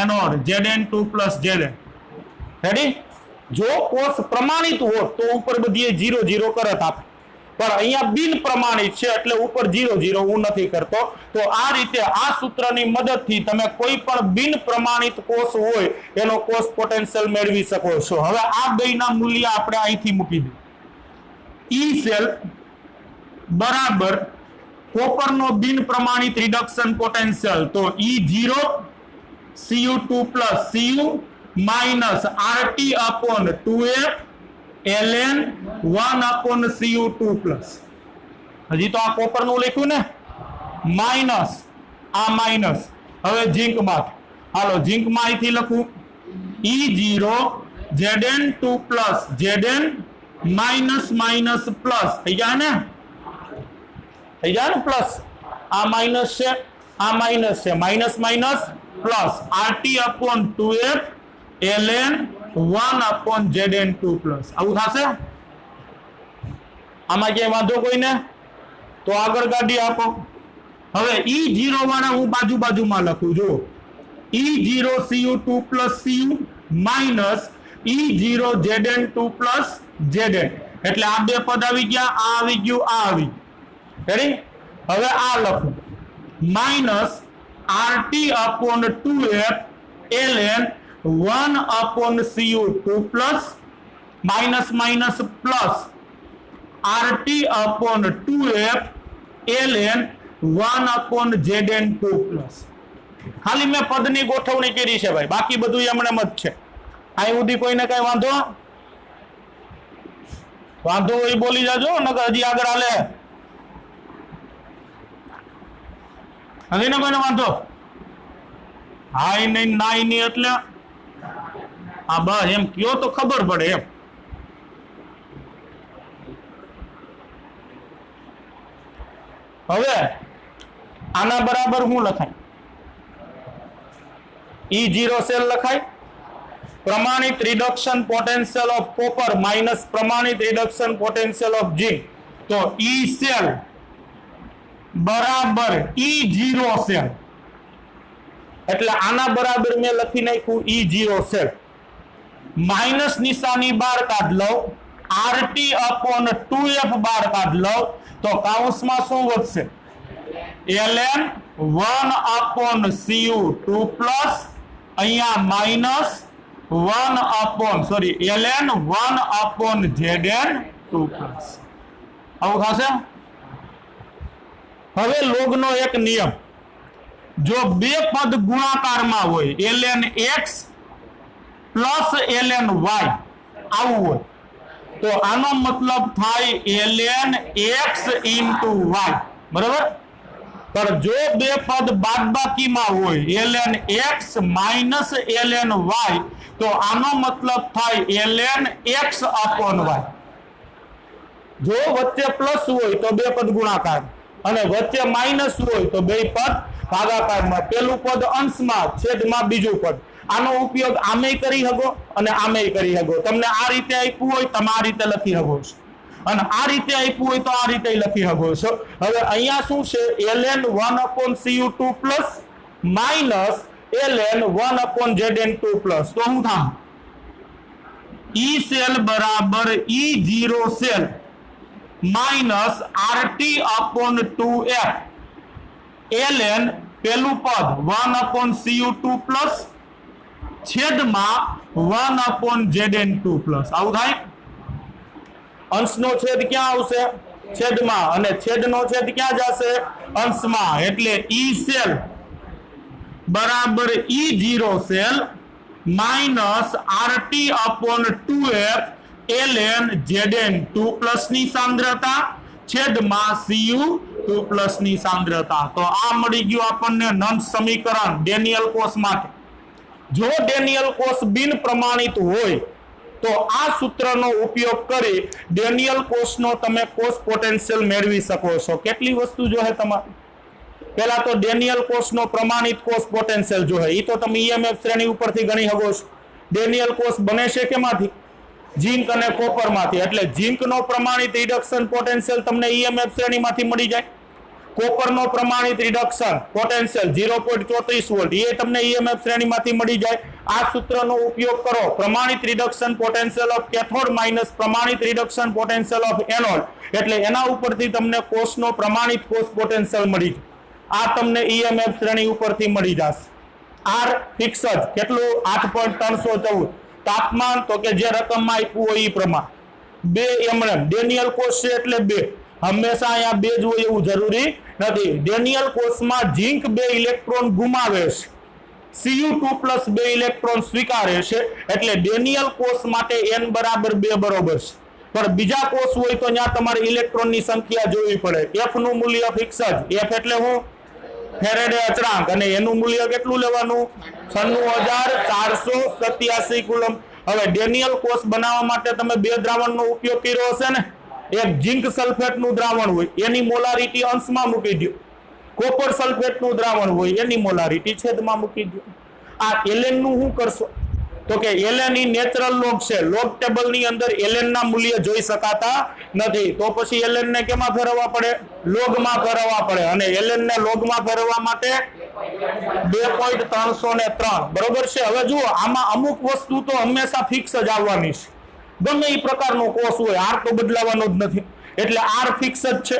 anode Zn2 + Zn. Ready? જો કોષ પ્રમાણિત હોત તો ઉપર બધી 0 0 કરત આપે, પણ અહીંયા બિન પ્રમાણિત છે એટલે ઉપર 0 0 હું નથી કરતો. તો આ રીતે આ સૂત્રની મદદથી તમે કોઈ પણ બિન પ્રમાણિત કોષ હોય એનો કોષ પોટેન્શિયલ મેળવી શકો છો. હવે આ બેના મૂલ્ય આપણે અહીંથી મૂકી દઈએ. E સેલ બરાબર કોપરનો બિન પ્રમાણિત રિડક્શન પોટેન્શિયલ, તો E0 Cu2 + Cu minus RT/2F ln 1/Cu2 +. હજી તો આ કોપરનું લખ્યું ને, માઇનસ આ માઇનસ. હવે ઝીંક માં, હાલો ઝીંક માં અહીંથી લખું E0 Zn2 + Zn minus minus plus થઈ જાય ને, થઈ જાય ને પ્લસ. આ માઇનસ છે, આ માઇનસ છે, minus minus plus RT/2F ln 1/Zn2 +. આવું થશે? આમાં ક્યાંય વાંધો કોઈને? તો આગળ કાઢી આપો. હવે E0 વાળા હું બાજુમાં લખું, જો E0 Cu2 + Cu minus E0 Zn2 + Zn, એટલે આ બે પદ આવી ગયા, આ આવી ગયું, આ આવી ગયું. રેડી? હવે આ લખું minus RT/2F ln 1/Cu2 + minus minus plus RT/2F ln 1/Zn2 +. ખાલી મેં પદની ગોઠવણી કરી છે ભાઈ, બાકી બધું એમણે મત છે. અહીં સુધી કોઈને કઈ વાંધો હોય બોલી જાજો, નકર હજી આગળ હાલે. હજી ને કોઈને વાંધો? હાય નહીં નાય નહીં એટલે હા બસ એમ કયો તો ખબર પડે એમ. હવે આના બરાબર શું લખાય? E0 સેલ લખાય પ્રમાણિત reduction potential of copper minus પ્રમાણિત રિડક્શન પોટેન્શિયલ ઓફ ઝીંક. તો E સેલ બરાબર E0 સેલ, એટલે આના બરાબર મેં લખી નાખ્યું E0 સેલ. માઇનસ નિશાની બહાર કાઢ લઉં, RT/2F બહાર કાઢ લઉં, તો કૌંસમાં શું વધશે? ln 1/Cu2 + અહીંયા માઇનસ 1/, ln 1/Zn2 +. આવું થશે? હવે લોગનો એક નિયમ, જો બે પદ ગુણાકારમાં હોય ln x + ln y આવું હોય તો આનો મતલબ થાય ln x * y, બરાબર? પણ જો બે પદ બાદબાકીમાં હોય ln x - ln y તો આનો મતલબ થાય ln x/y. જો વચ્ચે પ્લસ હોય તો બે પદ ગુણાકાર અને વચ્ચે માઇનસ હોય તો બે પદ ભાગાકારમાં. પેલું પદ અંશમાં, છેદમાં બીજું પદ. આનો ઉપયોગ આમે કરી શકો અને આમે કરી શકો. તમને આ રીતે આપ્યું હોય તમે આ રીતે લખી શકો છો, અને આ રીતે આપ્યું હોય તો આ રીતે લખી શકો છો. હવે અહીંયા શું છે? ln 1/Cu2 + minus ln 1/Zn2 +. તો શું થાય? E સેલ બરાબર E0 cell minus RT/2F ln પેલું પદ 1/Cu2 + છેદમાં 1/Zn2 +. આવું થાય? અંશનો છેદ ક્યાં આવશે? છેદમાં, અને છેદનો છેદ ક્યાં જશે? અંશમાં. એટલે E સેલ બરાબર E0 cell minus RT/2F ln Zn2 + ની સાંદ્રતા છેદમાં Cu2 + ની સાંદ્રતા. તો આ મળી ગયું આપણને નંદ સમીકરણ ડેનિયલ કોષ માટે. જો ડેનિયલ કોષ બિન પ્રમાણિત હોય તો આ સૂત્રનો ઉપયોગ કરી ડેનિયલ કોષનો તમે કોષ પોટેન્શિયલ મેળવી શકો છો. કેટલી વસ્તુ જોહે તમારે? પહેલા તો ડેનિયલ કોષનો પ્રમાણિત કોષ પોટેન્શિયલ જોહે. ઈ તો તમે ઈએમએફ શ્રેણી ઉપરથી ગણી શકો છો. ડેનિયલ કોષ બને છે કેમાંથી? ઝિંક અને કોપરમાંથી. એટલે ઝિંકનો પ્રમાણિત રિડક્શન પોટેન્શિયલ તમને ઈએમએફ શ્રેણીમાંથી મળી જાય. કોપરનો પ્રમાણિત રિડક્શન પોટેન્શિયલ 0.34 વોલ્ટ એ તમને ઈએમએફ શ્રેણીમાંથી મળી જાય. આ સૂત્રનો ઉપયોગ કરો. પ્રમાણિત reduction potential of cathode minus પ્રમાણિત રિડક્શન પોટેન્શિયલ ઓફ એનોડ, એટલે એના ઉપરથી તમને કોષનો પ્રમાણિત કોષ પોટેન્શિયલ મળી જાય. આ તમને ઈએમએફ શ્રેણી ઉપરથી મળી જશે. આર ફિક્સ જ કેટલું? 8.314. તાપમાન તો કે જે રકમમાં આપ્યું હોય એ પ્રમાણ. 2 એમએમ ડેનિયલ કોષ છે એટલે 2. હંમેશા અહીંયા 2 જ હોય એવું જરૂરી નથી. ડેનિયલ કોષમાં ઝિંક 2 ઇલેક્ટ્રોન ગુમાવે છે, Cu2 + 2 ઇલેક્ટ્રોન સ્વીકારે છે, એટલે ડેનિયલ કોષ માટે n બરાબર 2 બરોબર છે. પણ બીજા કોષ હોય તો ત્યાં તમારે ઇલેક્ટ્રોનની સંખ્યા જોવી પડે. f નું મૂલ્ય ફિક્સ જ. f એટલે હું? ફેરેડે અચળાંક, અને એનું મૂલ્ય કેટલું લેવાનું? 96487 કુલમ. હવે ડેનિયલ કોષ બનાવવા માટે તમે 2 દ્રાવણનો ઉપયોગ કર્યો હશે ને. એક ઝિંક સલ્ફેટનું દ્રાવણ હોય એની મોલારિટી અંશમાં મૂકી દો. કોપર સલ્ફેટનું દ્રાવણ હોય એની મોલારિટી છેદમાં મૂકી દો. આ એલેન નું શું કરશો? તો કે એલેન ઈ નેચરલ લોગ છે. લોગ ટેબલ ની અંદર એલેન ના મૂલ્ય જોઈ શકાતા નથી. તો પછી એલેન ને કેમાં ફેરવવા પડે? લોગ માં ફેરવવા પડે. અને એલેન ને લોગ માં ફેરવવા માટે 2.303 બરોબર છે. હવે જુઓ, આમાં અમુક વસ્તુ તો હંમેશા ફિક્સ જ આવવાની છે. ગમે એ પ્રકારનો કોષ હોય, આર તો બદલાવાનો જ નથી, એટલે આર ફિક્સ જ છે.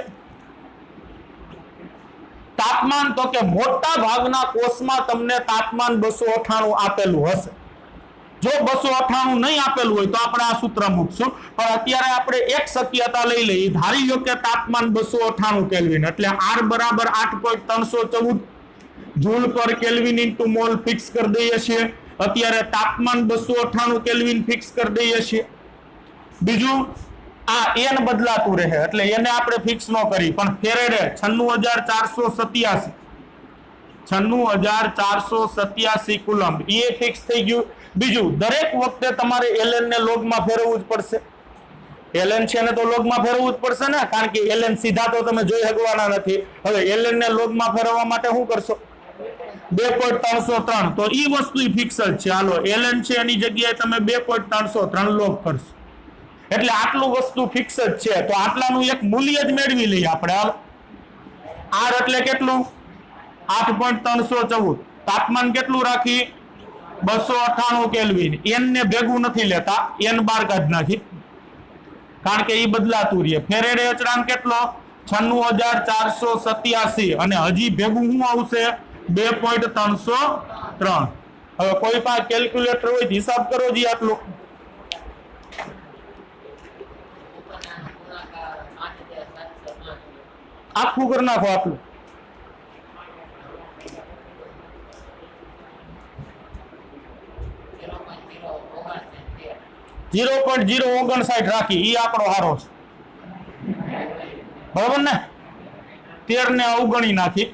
તાપમાન તો કે મોટા ભાગના કોષમાં તમને તાપમાન 298 આપેલું હશે. જો 298 નહીં આપેલું હોય તો આપણે આ સૂત્ર મૂકશું. પણ અત્યારે આપણે એક શક્યતા લઈ લઈએ. ધારી લો કે તાપમાન 298 કેલ્વિન, એટલે આર બરાબર 8.314 જૂલ પર કેલ્વિન ઇન્ટુ મોલ ફિક્સ કરી દઈએ છીએ. અત્યારે તાપમાન 298 કેલ્વિન ફિક્સ કરી દઈએ છીએ. બીજું આ n બદલાતું રહે એટલે એને આપણે ફિક્સ ન કરી, પણ ફેરેડે 96487 કુલમ એ ફિક્સ થઈ ગયું. બીજું, દરેક વખતે તમારે એલએન ને લોગમાં ફેરવવું જ પડશે. એલએન છે ને તો લોગમાં ફેરવવું જ પડશે ને, કારણ કે એલએન સીધા તો તમે જોઈ શકવાના નથી. હવે એલએન ને લોગમાં ફેરવવા માટે શું કરશો? 2.303. તો એ વસ્તુ ફિક્સ જ છે. હાલો, એલએન છે એની જગ્યાએ તમે 2.303 લોગ કરશો, એટલે આટલું વસ્તુ ફિક્સ જ છે. તો આટલાનું એક મૂલ્ય જ મેળવી લઈએ આપણે. આર એટલે કેટલું? 8.314. તાપમાન કેટલું રાખી? 298 કેલ્વિન. n ને ભેગું નથી લેતા, n બાર કાઢ નાખી, કારણ કે એ બદલાતું રહે. ફેરેડે અચળાંક કેટલો? 96487. અને હજી ભેગું શું આવશે? 2.303. હવે કોઈ પાસે કેલ્ક્યુલેટર હોય હિસાબ કરો જી આટલું. આખું કરી નાખો આટલું. .059 રાખી, ઈ આંકડો સારો છે, બરોબર ને? 13 ને અવગણી નાખી.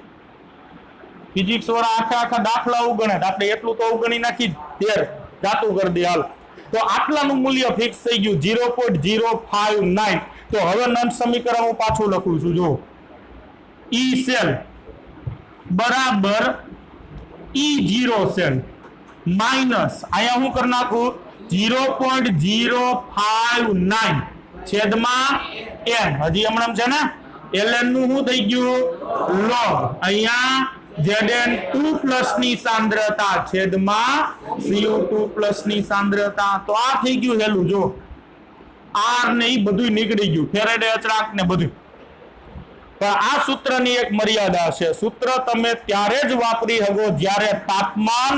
ફિઝિક્સ વાળા આખા દાખલા અવગણે, આપણે એટલું તો અવગણી નાખી 13 જાતું કરી દે. હાલ, તો આટલાનું મૂલ્ય ફિક્સ થઈ ગયું 0.059. તો હવે નંદ સમીકરણ હું પાછું લખું છું. જો ઈ સેલ બરાબર E0 સેલ માઇનસ અહીંયા હું કરી નાખું 0.059 છેદમાં n. હજી હમણાં છે ને ln નું શું થઈ ગયું? લોગ. અહીંયા Zn2+ ની સાંદ્રતા છેદમાં Cu2+ ની સાંદ્રતા. તો આ થઈ ગયું હેલું. જો આર ને એ બધું નીકળી ગયું, ફેરેડે અચળાંક ને બધું. પણ આ સૂત્રની એક મર્યાદા છે. સૂત્ર તમે ત્યારે જ વાપરી શકો જ્યારે તાપમાન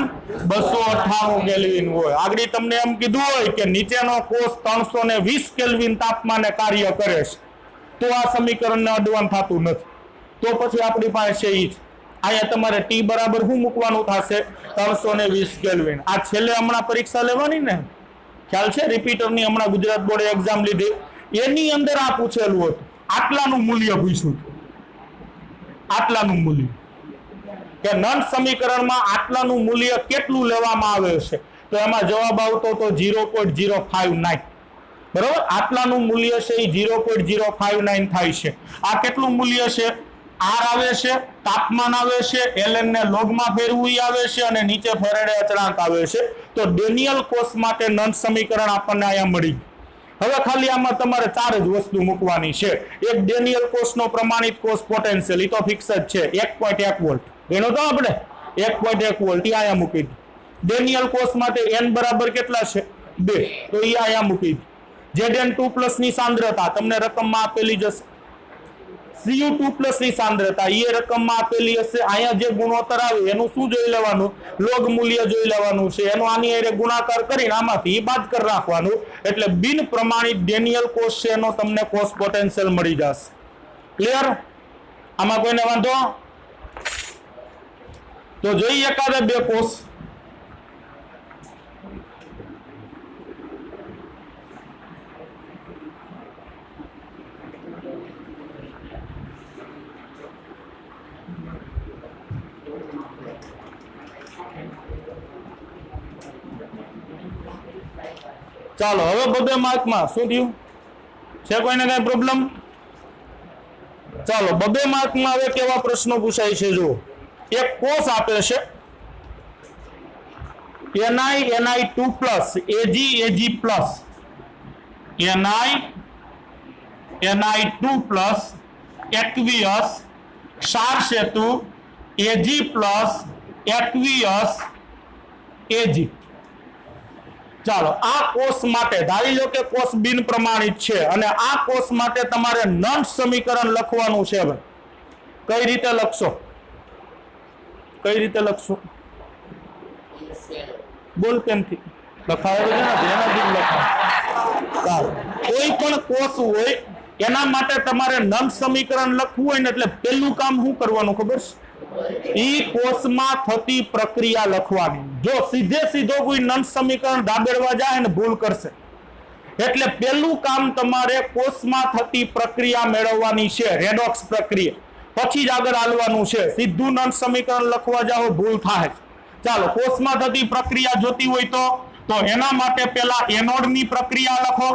298 કેલ્વિન હોય. આગળ તમને એમ કીધું હોય કે નીચેનો કોષ 320 કેલ્વિન તાપમાને કાર્ય કરે છે, તો આ સમીકરણને અડવાન થતું નથી. તો પછી આપણી પાસે છે ઈ જ. અહીંયા તમારે t બરાબર શું મૂકવાનું થશે? 320 કેલ્વિન. આ છેલ્લે હમણાં પરીક્ષા લેવાની ને, ખ્યાલ છે? રિપીટરની હમણાં ગુજરાત બોર્ડે એક્ઝામ લીધી, એની અંદર આ પૂછેલું હતું. આટલાનું મૂલ્ય પૂછ્યું. આટલાનું મૂલ્ય કે નંદ સમીકરણમાં આટલાનું મૂલ્ય કેટલું લેવામાં આવે છે, તો એમાં જવાબ આવતો તો 0.059 બરોબર આટલાનું મૂલ્ય છે એ 0.059 થાય છે આ કેટલું મૂલ્ય છે R આવે છે તાપમાન આવે છે ln ને લોગમાં ફેરવું આવે છે અને નીચે ફેરાડે અચળાંક આવે છે તો ડેનિયલ કોષ માટે નંદ સમીકરણ આપણને અહીંયા મળી હવે ખાલી આમાં તમારે ચાર જ વસ્તુ મૂકવાની છે એક ડેનિયલ કોષનો પ્રમાણિત કોષ પોટેન્શિયલ ઈ તો ફિક્સ જ છે 1.1 વોલ્ટ એનો તો આપણે 1.1 વોલ્ટ અહીંયા મૂકી દી ડેનિયલ કોષ માટે n બરાબર કેટલા છે 2 તો ઈ અહીંયા મૂકી દી Zn2+ ની સાંદ્રતા તમને રકમમાં આપેલી જશે Cu2+ ની સાંદ્રતા એ રકમમાં આપેલી હશે અહીંયા જે ગુણોત્તર આવે એનું શું જોઈ લેવાનું લોગ મૂલ્ય જોઈ લેવાનું છે એનો આની હારે ગુણાકાર કરીને આમાંથી બાદ કરી રાખવાનું એટલે બિન પ્રમાણિત ડેનિયલ કોષ છે એનો તમને કોષ પોટેન્શિયલ મળી જશે ક્લિયર આમાં કોઈને વાંધો તો જોઈએ એકાદે બે કોષ ચાલો હવે બબે માર્કમાં શું થયું છે કોઈને કઈ પ્રોબ્લેમ ચાલો બબે માર્કમાં હવે કેવા પ્રશ્નો પૂછાય છે જો એક કોષ આપે છે Ni2+ Ag Ni2+ aqueous ક્ષાર સેતુ Ag+ aqueous Ag ચાલો આ કોષ માટે ધારી લો કે કોષ બિન પ્રમાણિત છે અને આ કોષ માટે તમારે નંદ સમીકરણ લખવાનું છે ભાઈ કઈ રીતે લખશો બોલ પેનથી લખાવેલું છે ને જેનાથી લખાય ચાલો કોઈ પણ કોષ હોય એના માટે તમારે નંદ સમીકરણ લખવું હોય ને એટલે પહેલું કામ શું કરવાનું ખબર છે ઈ કોષમાં થતી પ્રક્રિયા લખવાની જો સીધો કોઈ નંદ સમીકરણ દાબેડવા જાય ને ભૂલ કરશે એટલે પહેલું કામ તમારે કોષમાં થતી પ્રક્રિયા મેળવવાની છે રેડોક્સ પ્રક્રિયા પછી જ આગળ હાલવાનું છે સીધું નંદ સમીકરણ લખવા જાઓ ભૂલ થાય ચાલો કોષમાં થતી પ્રક્રિયા જોતી હોય તો એના માટે પહેલા એનોડની પ્રક્રિયા લખો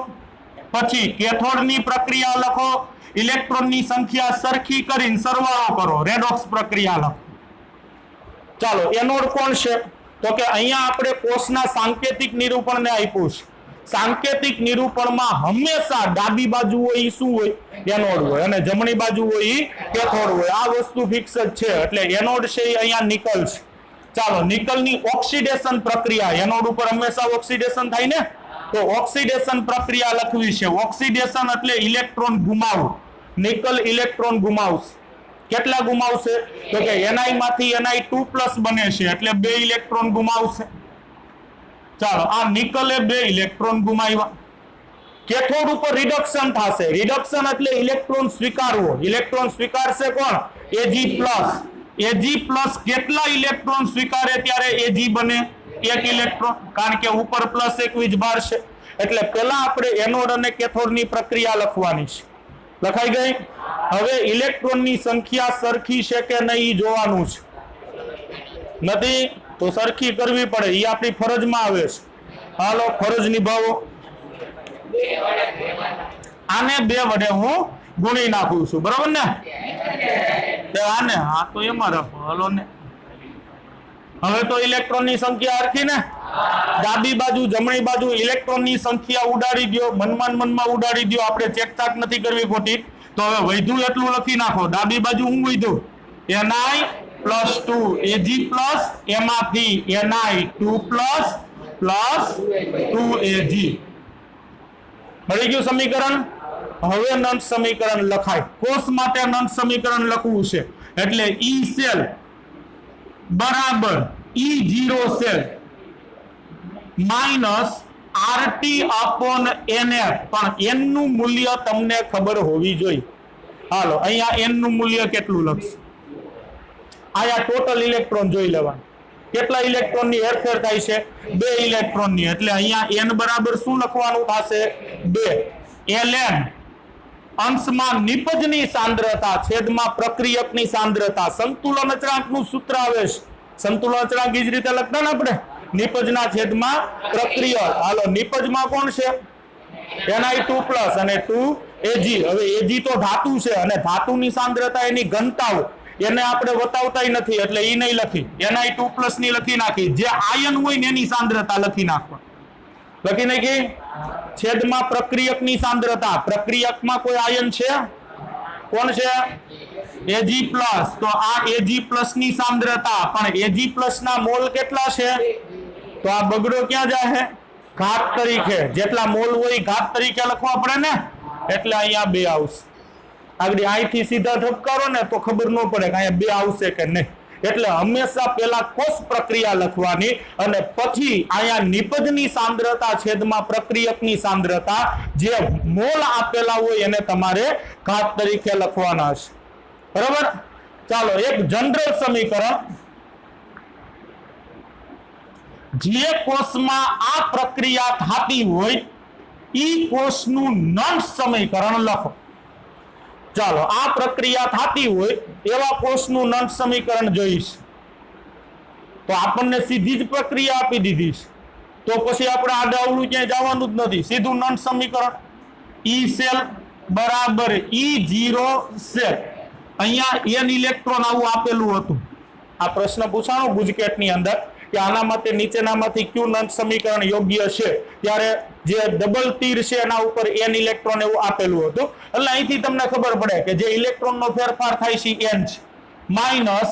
પછી કેથોડની પ્રક્રિયા લખો ઇલેક્ટ્રોનની સંખ્યા સરખી કરીને સરવાળો કરો રેડોક્સ પ્રક્રિયા લખો ચાલો એનોડ કોણ છે તો કે અહીંયા આપણે કોષના સાંકેતિક નિરૂપણને આપ્યું છે સાંકેતિક નિરૂપણમાં હંમેશા ડાબી બાજુ હોય ઈ શું હોય એનોડ હોય અને જમણી બાજુ હોય ઈ કેથોડ હોય આ વસ્તુ ફિક્સ જ છે એટલે એનોડ છે એ અહીંયા નિકલ છે ચાલો નિકલની ઓક્સિડેશન પ્રક્રિયા એનોડ ઉપર હંમેશા ઓક્સિડેશન થાય ને તો ઓક્સિડેશન પ્રક્રિયા લખવી છે ઓક્સિડેશન એટલે ઇલેક્ટ્રોન ગુમાવવું નિકલ ઇલેક્ટ્રોન ગુમાવશે કેટલા ગુમાવશે તો કે Ni માંથી Ni2+ બને છે એટલે 2 ઇલેક્ટ્રોન ગુમાવશે ચાલો આ નિકલે 2 ઇલેક્ટ્રોન ગુમાવ્યા કેથોડ ઉપર રિડક્શન થશે રિડક્શન એટલે ઇલેક્ટ્રોન સ્વીકારવો ઇલેક્ટ્રોન સ્વીકારશે કોણ Ag+ કેટલા ઇલેક્ટ્રોન સ્વીકારે ત્યારે Ag બને 1 ઇલેક્ટ્રોન કારણ કે ઉપર +1 વીજભાર છે એટલે પહેલા આપણે એનોડ અને કેથોડની પ્રક્રિયા લખવાની છે લખાઈ ગઈ હવે ઇલેક્ટ્રોનની સંખ્યા સરખી છે કે નહીં જોવાનું છે નથી તો સરખી કરવી પડે એ આપણી ફરજમાં આવે છે હાલો ફરજ નિભાવો આને 2 વડે હું ગુણી નાખું છું બરાબર ને આને હા તો એમાં રાખો હાલો ને હવે તો ઇલેક્ટ્રોનની સંખ્યા હરખી ને ડાબી બાજુ જમણી બાજુ ઇલેક્ટ્રોનની સંખ્યા ઉડાડી દો મનમાં ઉડાડી દો આપણે ચેકચાક નથી કરવી ખોટી તો હવે વધ્યું એટલું લખી નાખો ડાબી બાજુ હું વધ્યું Ni+2 Ag+ એમાંથી Ni2+ +2Ag મળી ગયું સમીકરણ હવે નંદ સમીકરણ લખાય કોષ માટે નંદ સમીકરણ લખવું છે એટલે E સેલ બરાબર E0 સેલ માઇનસ RT/NF પણ n નું મૂલ્ય તમને ખબર હોવી જોઈએ હાલો અહીંયા n નું મૂલ્ય કેટલું લખશું આયા ટોટલ ઇલેક્ટ્રોન જોઈ લેવાનું કેટલા ઇલેક્ટ્રોનની હેરફેર થાય છે 2 ઇલેક્ટ્રોનની એટલે અહીંયા n બરાબર શું લખવાનું થશે 2 ln અંશમાં નિપજની સાંદ્રતા છેદમાં પ્રક્રિયકની સાંદ્રતા સંતુલન અચળાંકનું સૂત્ર આવે છે સંતુલન અચળાંક એ જ રીતે લખતા ને આપણે નિપજના છેદમાં પ્રક્રિયક. હાલો નિપજમાં કોણ છે? Na2+ અને 2Ag. હવે Ag તો ધાતુ છે અને ધાતુની સાંદ્રતા એની ઘનતા એને આપણે બતાવતા નથી એટલે ઈ નહીં લખી. Na2+ ની લખી નાખી. જે આયન હોય ને એની સાંદ્રતા લખી નાખવા. લખી નાખી. છેદમાં પ્રક્રિયકની સાંદ્રતા. પ્રક્રિયકમાં કોઈ આયન છે? કોણ છે? Ag+. તો આ Ag+ ની સાંદ્રતા. પણ Ag+ ના મોલ કેટલા છે? તો આ બગડો ક્યાં જાય? ઘાત તરીકે. જેટલા મોલ હોય ઘાત તરીકે લખવા પડે ને, એટલે અહીંયા 2 આવશે. આગળ અહીંથી સીધા ઠપકારો ને તો ખબર ન પડે કે અહીંયા 2 આવશે કે નહીં. એટલે હંમેશા પહેલા કોષ પ્રક્રિયા લખવાની અને પછી અહીંયા નિપજની સાંદ્રતા છેદમાં પ્રક્રિયકની સાંદ્રતા જે મોલ આપેલા હોય એને તમારે ઘાત તરીકે લખવાના છે. બરાબર? ચાલો એક જનરલ સમીકરણ. જે કોષમાં આ પ્રક્રિયા થતી હોય ઈ કોષનું નંદ સમીકરણ લખો. ચાલો આ પ્રક્રિયા થતી હોય એવા કોષનું નંદ સમીકરણ જોઈશ. તો આપણને સીધી જ પ્રક્રિયા આપી દીધી છે તો પછી આપણે આડાવડું ક્યાંય જવાનું જ નથી. સીધું નંદ સમીકરણ. ઈ સેલ બરાબર E0 સેલ. અહીંયા n ઇલેક્ટ્રોન આવું આપેલું હતું. આ પ્રશ્ન પૂછાણો ગુજકેટની અંદર કે આના માટે નીચેનામાંથી કયું નંદ સમીકરણ યોગ્ય છે, ત્યારે જે ડબલ તીર છે એના ઉપર n ઇલેક્ટ્રોન એવું આપેલું હતું. એટલે અહીંથી તમને ખબર પડે કે જે ઇલેક્ટ્રોનનો ફેરફાર થાય છે n છે માઇનસ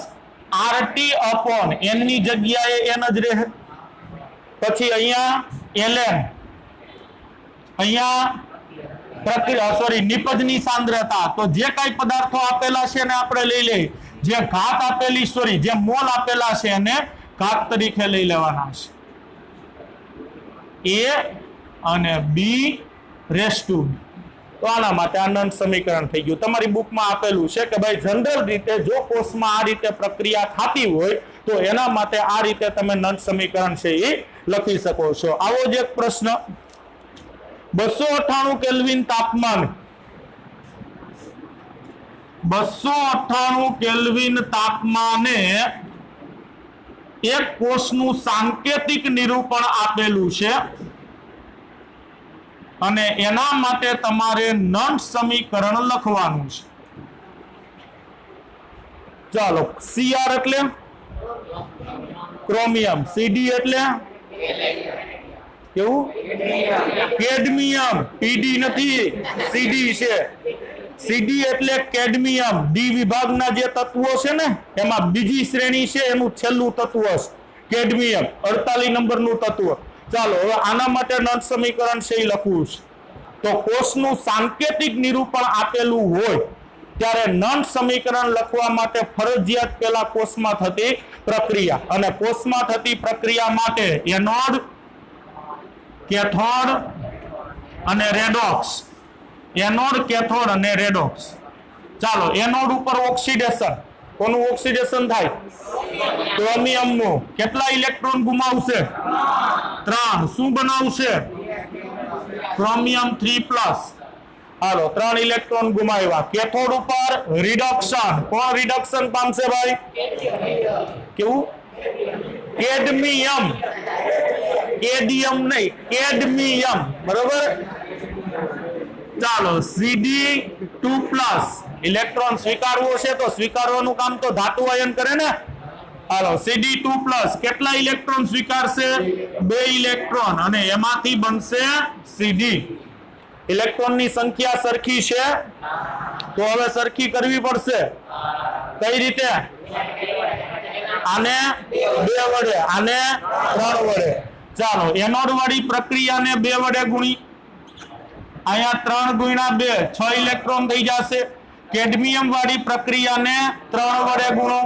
RT/n ની જગ્યાએ n જ રહે. પછી અહીંયા ln અહીંયા નિપજની સાંદ્રતા. તો જે કાંઈ પદાર્થો આપેલા છે ને આપણે લઈ લઈએ. જે ઘાત આપેલી જે મોલ આપેલા છે એને ઘાત તરીકે લઈ લેવાના છે. A અને B રેસ્ટુ. તો આના માટે આનંદ સમીકરણ થઈ ગયું. તમારી બુકમાં આપેલું છે કે ભાઈ જનરલ રીતે જો કોષમાં આ રીતે પ્રક્રિયા થતી હોય તો એના માટે આ રીતે તમે નંદ સમીકરણ છે એ લખી શકો છો. આવો જ એક પ્રશ્ન. 298 કેલ્વિન તાપમાન 298 કેલ્વિન તાપમાને એક કોષનું સાંકેતિક નિરૂપણ આપેલું છે અને એના માટે તમારે નંદ સમીકરણ લખવાનું છે. ચાલો Cr એટલે ક્રોમિયમ, Cd એટલે કેવું? કેડમિયમ. Pd નથી, Cd છે. Cd એટલે કેડમિયમ. ડી વિભાગના જે તત્વો છે ને એમાં બીજી શ્રેણી છે એનું છેલ્લું તત્વ છે કેડમિયમ, 48 નંબરનું તત્વ. ચાલો હવે આના માટે નંદ સમીકરણ છે એ લખવું છે. તો કોષનું સાંકેતિક નિરૂપણ આપેલું હોય ત્યારે નંદ સમીકરણ લખવા માટે ફરજિયાત પેલા કોષમાં થતી પ્રક્રિયા અને કોષમાં થતી પ્રક્રિયા માટે એનોડ, કેથોડ અને રેડોક્સ. એનોડ, કેથોડ અને રેડોક્સ. ચાલો એનોડ ઉપર ઓક્સિડેશન. કોનું ઓક્સિડેશન થાય? ક્રોમિયમનું. કેટલા ઇલેક્ટ્રોન ગુમાવશે? 3. શું બનાવશે? ક્રોમિયમ 3+. હાલો 3 ઇલેક્ટ્રોન ગુમાવ્યા. કેથોડ ઉપર રિડક્શન. કોણ રિડક્શન પામશે ભાઈ? કેવું? કેડમિયમ. કેડિયમ નહીં, કેડમિયમ. બરોબર? ચાલો Cd2+. ઇલેક્ટ્રોન સ્વીકારવો છે તો સ્વીકારવાનું કામ તો ધાતુ આયન કરે ને. હાલો Cd2+. કેટલા ઇલેક્ટ્રોન સ્વીકારશે? 2 ઇલેક્ટ્રોન અને એમાંથી બનશે Cd. ઇલેક્ટ્રોનની સંખ્યા સરખી છે તો હવે સરખી કરવી પડશે. કઈ રીતે? આને 2 વડે, આને 3 વડે. ચાલો એનોડ વાળી પ્રક્રિયાને 2 વડે ગુણી. અહીંયા 3 ગુણ્યા 2 6 ઇલેક્ટ્રોન થઈ જશે. કેડમિયમ વાળી પ્રક્રિયાને 3 વડે ગુણો.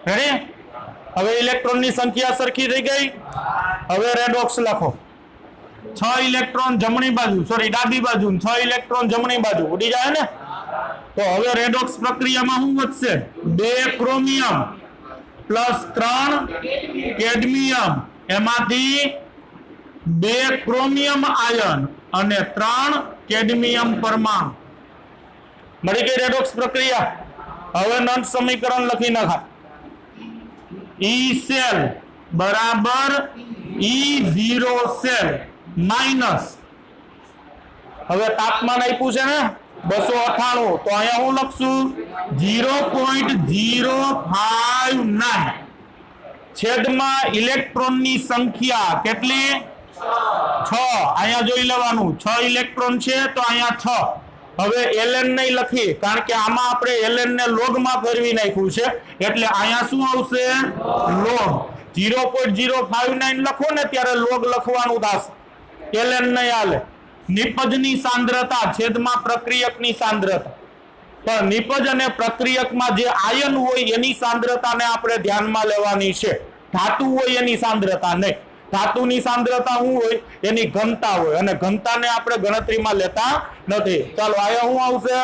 રેડી? હવે ઇલેક્ટ્રોનની સંખ્યા સરખી થઈ ગઈ. હવે રેડોક્સ લખો. 6 ઇલેક્ટ્રોન જમણી બાજુ, ડાબી બાજુ, 6 ઇલેક્ટ્રોન જમણી બાજુ ઉડી જાય ને. તો હવે રેડોક્સ પ્રક્રિયામાં શું વધશે? 2 ક્રોમિયમ પ્લસ 3 કેડમિયમ. એમાંથી 2 ક્રોમિયમ આયન અને 3 કેડમિયમ પરમાણુ. મળી ગઈ રેડોક્સ પ્રક્રિયા. હવે નંદ સમીકરણ લખી નાખા. ઈ સેલ બરાબર E0 સેલ માઇનસ, હવે તાપમાન આપ્યું છે ને 298, તો અહીંયા હું લખશું 0.059 છેદમાં ઇલેક્ટ્રોનની સંખ્યા કેટલી? 6. અહીંયા જોઈ લેવાનું 6 ઇલેક્ટ્રોન છે તો અહીંયા 6. હવે ln નહીં લખી, કારણ કે આમાં આપણે ln ને log માં ફેરવી નાખ્યું છે, એટલે અહીંયા શું આવશે? log. 0.059 લખો ને ત્યારે log લખવાનું થશે, ln નહીં હાલે. નિપજની સાંદ્રતા છેદમાં પ્રક્રિયકની સાંદ્રતા, પણ નિપજ અને પ્રક્રિયકમાં જે આયન હોય એની સાંદ્રતાને આપણે ધ્યાનમાં લેવાની છે, ધાતુ હોય એની સાંદ્રતા નહીં. ધાતુની સાંદ્રતા શું હોય? એની ઘનતા હોય, અને ઘનતાને આપણે ગણતરીમાં લેતા નથી. ચાલો અહીંયા શું આવશે?